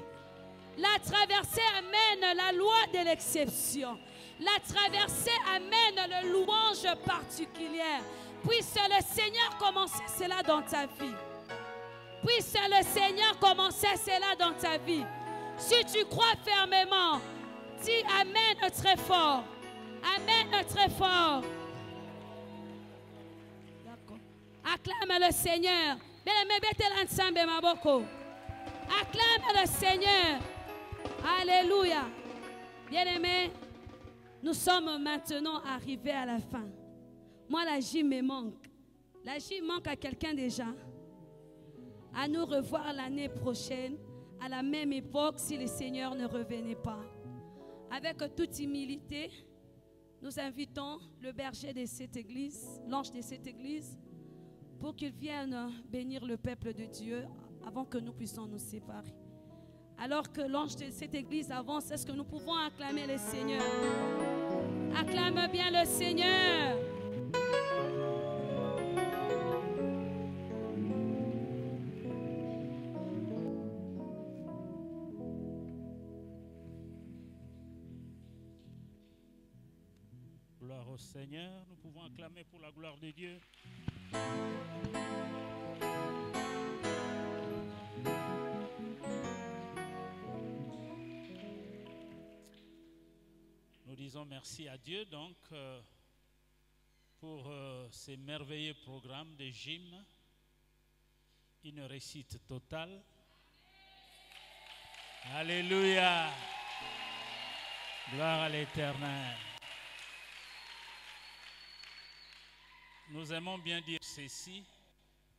La traversée amène la loi de l'exception. La traversée amène le louange particulière. Puisse le Seigneur commencer cela dans ta vie. Puisse le Seigneur commencer cela dans ta vie. Si tu crois fermement, dis Amen très fort. Amen très fort. D'accord. Acclame le Seigneur. Acclame le Seigneur. Alléluia. Bien-aimés, nous sommes maintenant arrivés à la fin. Moi, la J me manque. La J manque à quelqu'un déjà. À nous revoir l'année prochaine, à la même époque, si le Seigneur ne revenait pas. Avec toute humilité, nous invitons le berger de cette église, l'ange de cette église, pour qu'il vienne bénir le peuple de Dieu avant que nous puissions nous séparer. Alors que l'ange de cette église avance, est-ce que nous pouvons acclamer le Seigneur? Acclame bien le Seigneur. Gloire au Seigneur, nous pouvons acclamer pour la gloire de Dieu. Nous disons merci à Dieu donc pour ces merveilleux programmes de gym, une réussite totale. Alléluia. Gloire à l'Éternel. Nous aimons bien dire ceci.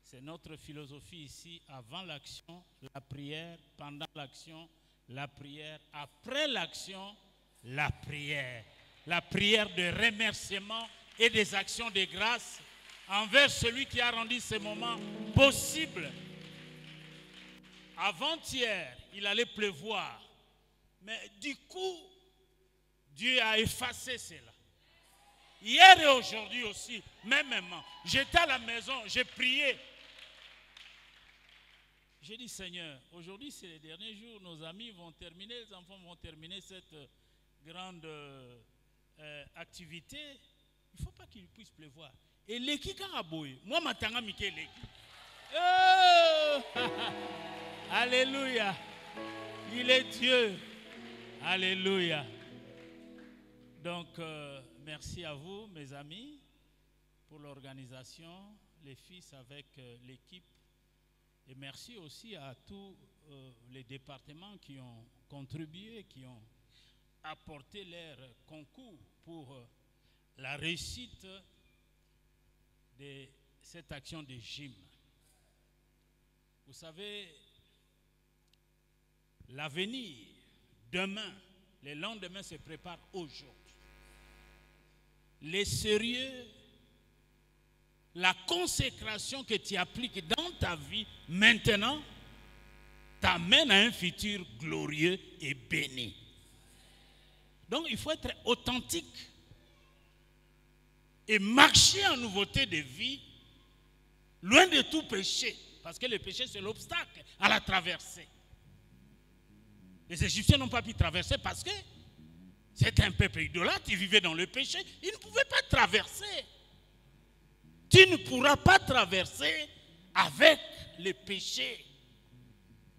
C'est notre philosophie ici. Avant l'action, la prière. Pendant l'action, la prière. Après l'action, la prière. La prière de remerciement et des actions de grâce envers celui qui a rendu ces moments possibles. Avant-hier, il allait pleuvoir. Mais du coup, Dieu a effacé cela. Hier et aujourd'hui aussi, mêmement. J'étais à la maison, j'ai prié. J'ai dit, Seigneur, aujourd'hui c'est les derniers jours, nos amis vont terminer, les enfants vont terminer cette grande activité. Il ne faut pas qu'il puisse pleuvoir. Et l'équipe a aboué. Moi, maintenant, Mickey, l'équipe. Oh! Alléluia. Il est Dieu. Alléluia. Donc, merci à vous, mes amis, pour l'organisation, les fils avec l'équipe. Et merci aussi à tous les départements qui ont contribué, qui ont apporté leur concours pour la réussite de cette action de gym. Vous savez, l'avenir, demain, le lendemain se prépare aujourd'hui. Les sérieux, la consécration que tu appliques dans ta vie maintenant t'amène à un futur glorieux et béni. Donc il faut être authentique et marcher en nouveauté de vie, loin de tout péché, parce que le péché c'est l'obstacle à la traversée. Les Égyptiens n'ont pas pu traverser parce que c'était un peuple idolâtre, ils vivaient dans le péché, ils ne pouvaient pas traverser. Tu ne pourras pas traverser avec le péché.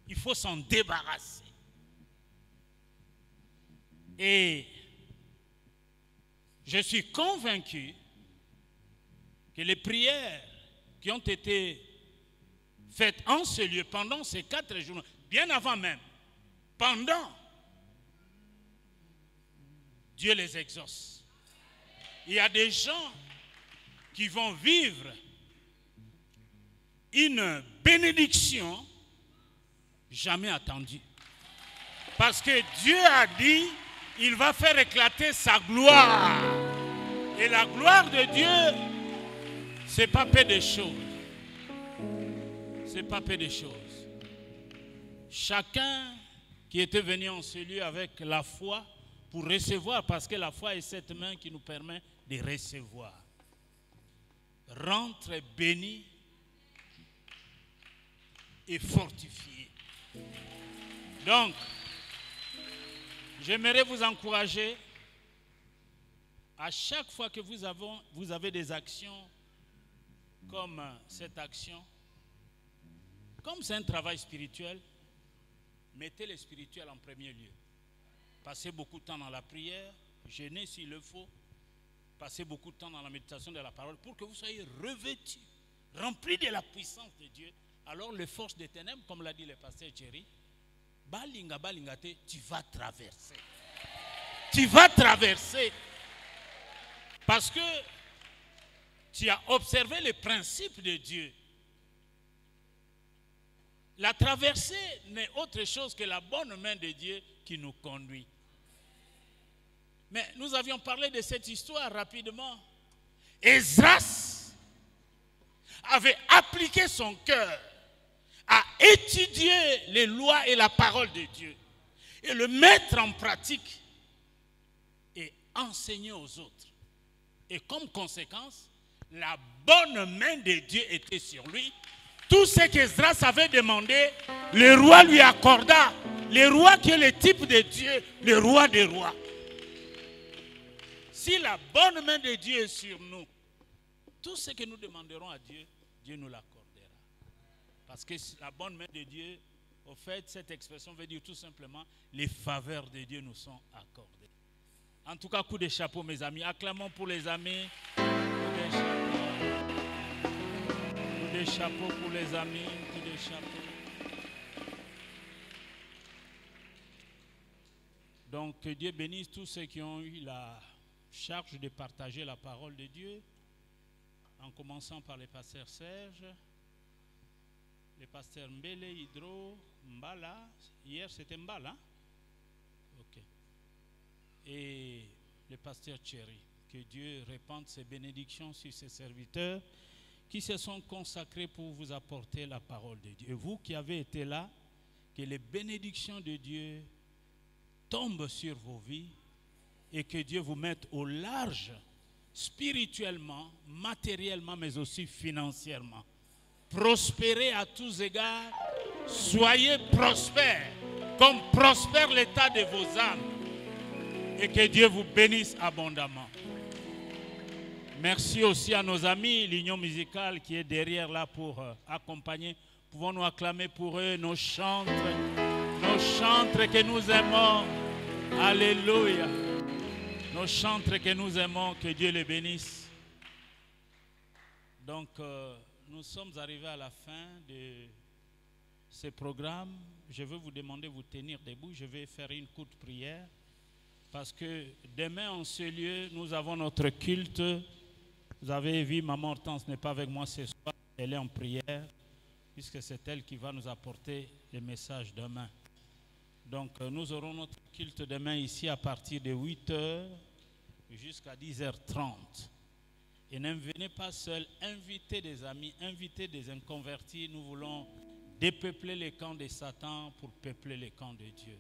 Il faut s'en débarrasser. Et je suis convaincu que les prières qui ont été faites en ce lieu pendant ces 4 jours, bien avant même, pendant, Dieu les exauce. Il y a des gens qui vont vivre une bénédiction jamais attendue. Parce que Dieu a dit, il va faire éclater sa gloire. Et la gloire de Dieu, c'est pas peu de choses. C'est pas peu de choses. Chacun qui était venu en ce lieu avec la foi pour recevoir, parce que la foi est cette main qui nous permet de recevoir. Rentre béni et fortifié. Donc, j'aimerais vous encourager à chaque fois que vous avez des actions comme cette action, comme c'est un travail spirituel, mettez le spirituel en premier lieu. Passez beaucoup de temps dans la prière, jeûnez s'il le faut, passez beaucoup de temps dans la méditation de la parole pour que vous soyez revêtus, remplis de la puissance de Dieu. Alors les forces des ténèbres, comme l'a dit le pasteur Thierry, balinga balingate, tu vas traverser. Tu vas traverser. Parce que tu as observé les principes de Dieu. La traversée n'est autre chose que la bonne main de Dieu qui nous conduit. Mais nous avions parlé de cette histoire rapidement. Esdras avait appliqué son cœur à étudier les lois et la parole de Dieu et le mettre en pratique et enseigner aux autres. Et comme conséquence, la bonne main de Dieu était sur lui. Tout ce qu'Esdras avait demandé, le roi lui accorda. Le roi qui est le type de Dieu, le roi des rois. Si la bonne main de Dieu est sur nous, tout ce que nous demanderons à Dieu, Dieu nous l'accordera. Parce que la bonne main de Dieu, au fait, cette expression veut dire tout simplement, les faveurs de Dieu nous sont accordées. En tout cas, coup de chapeau, mes amis. Acclamons pour les amis. Coup de chapeau pour les amis. Coup de chapeau. Donc, que Dieu bénisse tous ceux qui ont eu la charge de partager la parole de Dieu, en commençant par les pasteurs Serge, les pasteurs Mbele, Hydro, Mbala. Hier, c'était Mbala. Ok. Et le pasteur Thierry. Que Dieu répande ses bénédictions sur ses serviteurs qui se sont consacrés pour vous apporter la parole de Dieu. Et vous qui avez été là, que les bénédictions de Dieu tombent sur vos vies et que Dieu vous mette au large, spirituellement, matériellement, mais aussi financièrement. Prospérez à tous égards, soyez prospères, comme prospère l'état de vos âmes, et que Dieu vous bénisse abondamment. Merci aussi à nos amis, l'Union musicale qui est derrière là pour accompagner. Pouvons-nous acclamer pour eux nos chantres que nous aimons. Alléluia. Nos chantres que nous aimons, que Dieu les bénisse. Donc, nous sommes arrivés à la fin de ce programme. Je veux vous demander de vous tenir debout. Je vais faire une courte prière. Parce que demain, en ce lieu, nous avons notre culte. Vous avez vu, Maman Hortense n'est pas avec moi ce soir. Elle est en prière, puisque c'est elle qui va nous apporter les messages demain. Donc, nous aurons notre culte demain ici à partir de 8h jusqu'à 10h30. Et ne venez pas seuls, invitez des amis, invitez des inconvertis. Nous voulons dépeupler les camps de Satan pour peupler les camps de Dieu.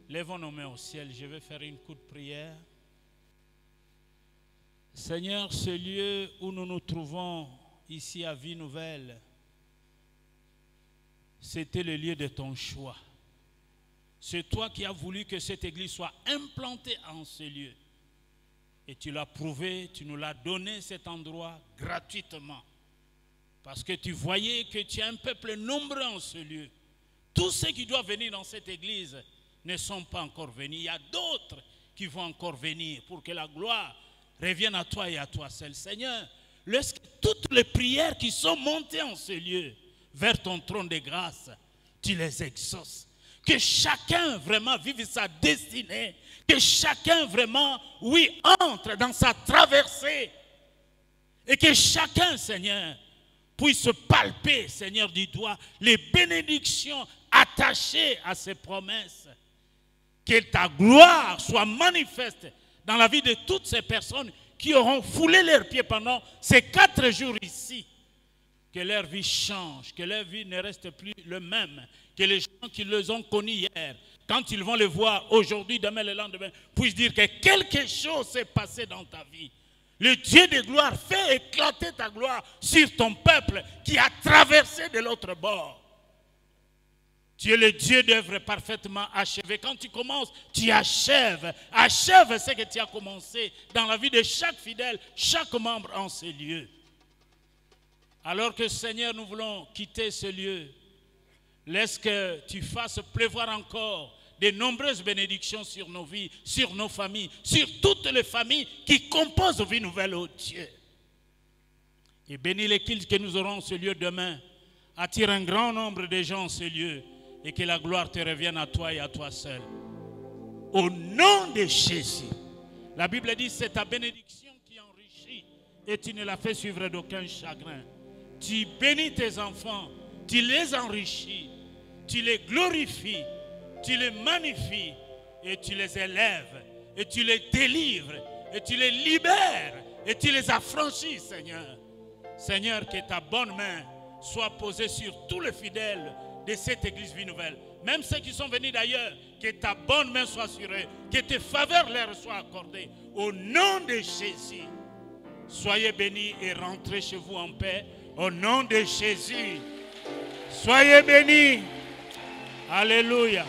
Lèvons nos mains au ciel, je vais faire une courte prière. Seigneur, ce lieu où nous nous trouvons ici à Vie Nouvelle, c'était le lieu de ton choix. C'est toi qui as voulu que cette église soit implantée en ce lieu. Et tu l'as prouvé, tu nous l'as donné cet endroit gratuitement. Parce que tu voyais que tu as un peuple nombreux en ce lieu. Tous ceux qui doivent venir dans cette église ne sont pas encore venus. Il y a d'autres qui vont encore venir pour que la gloire revienne à toi et à toi seul. Seigneur, laisse que toutes les prières qui sont montées en ce lieu vers ton trône de grâce, tu les exauces. Que chacun vraiment vive sa destinée. Que chacun vraiment, oui, entre dans sa traversée. Et que chacun, Seigneur, puisse palper, Seigneur, du doigt les bénédictions attachées à ces promesses. Que ta gloire soit manifeste dans la vie de toutes ces personnes qui auront foulé leurs pieds pendant ces 4 jours ici. Que leur vie change, que leur vie ne reste plus le même. Que les gens qui les ont connus hier, quand ils vont les voir aujourd'hui, demain, le lendemain, puissent dire que quelque chose s'est passé dans ta vie. Le Dieu de gloire fait éclater ta gloire sur ton peuple qui a traversé de l'autre bord. Tu es le Dieu d'œuvre parfaitement achevé. Quand tu commences, tu achèves. Achève ce que tu as commencé dans la vie de chaque fidèle, chaque membre en ce lieu. Alors que Seigneur, nous voulons quitter ce lieu, laisse que tu fasses pleuvoir encore de nombreuses bénédictions sur nos vies, sur nos familles, sur toutes les familles qui composent Vie Nouvelle, ô Dieu. Et bénis les cultes que nous aurons en ce lieu demain. Attire un grand nombre de gens en ce lieu et que la gloire te revienne à toi et à toi seul. Au nom de Jésus. La Bible dit c'est ta bénédiction qui enrichit et tu ne la fais suivre d'aucun chagrin. Tu bénis tes enfants, tu les enrichis, tu les glorifies, tu les magnifies et tu les élèves et tu les délivres et tu les libères et tu les affranchis, Seigneur. Seigneur, que ta bonne main soit posée sur tous les fidèles de cette église Vie Nouvelle. Même ceux qui sont venus d'ailleurs, que ta bonne main soit sur eux, que tes faveurs leur soient accordées. Au nom de Jésus, soyez bénis et rentrez chez vous en paix. Au nom de Jésus, soyez bénis. Alléluia.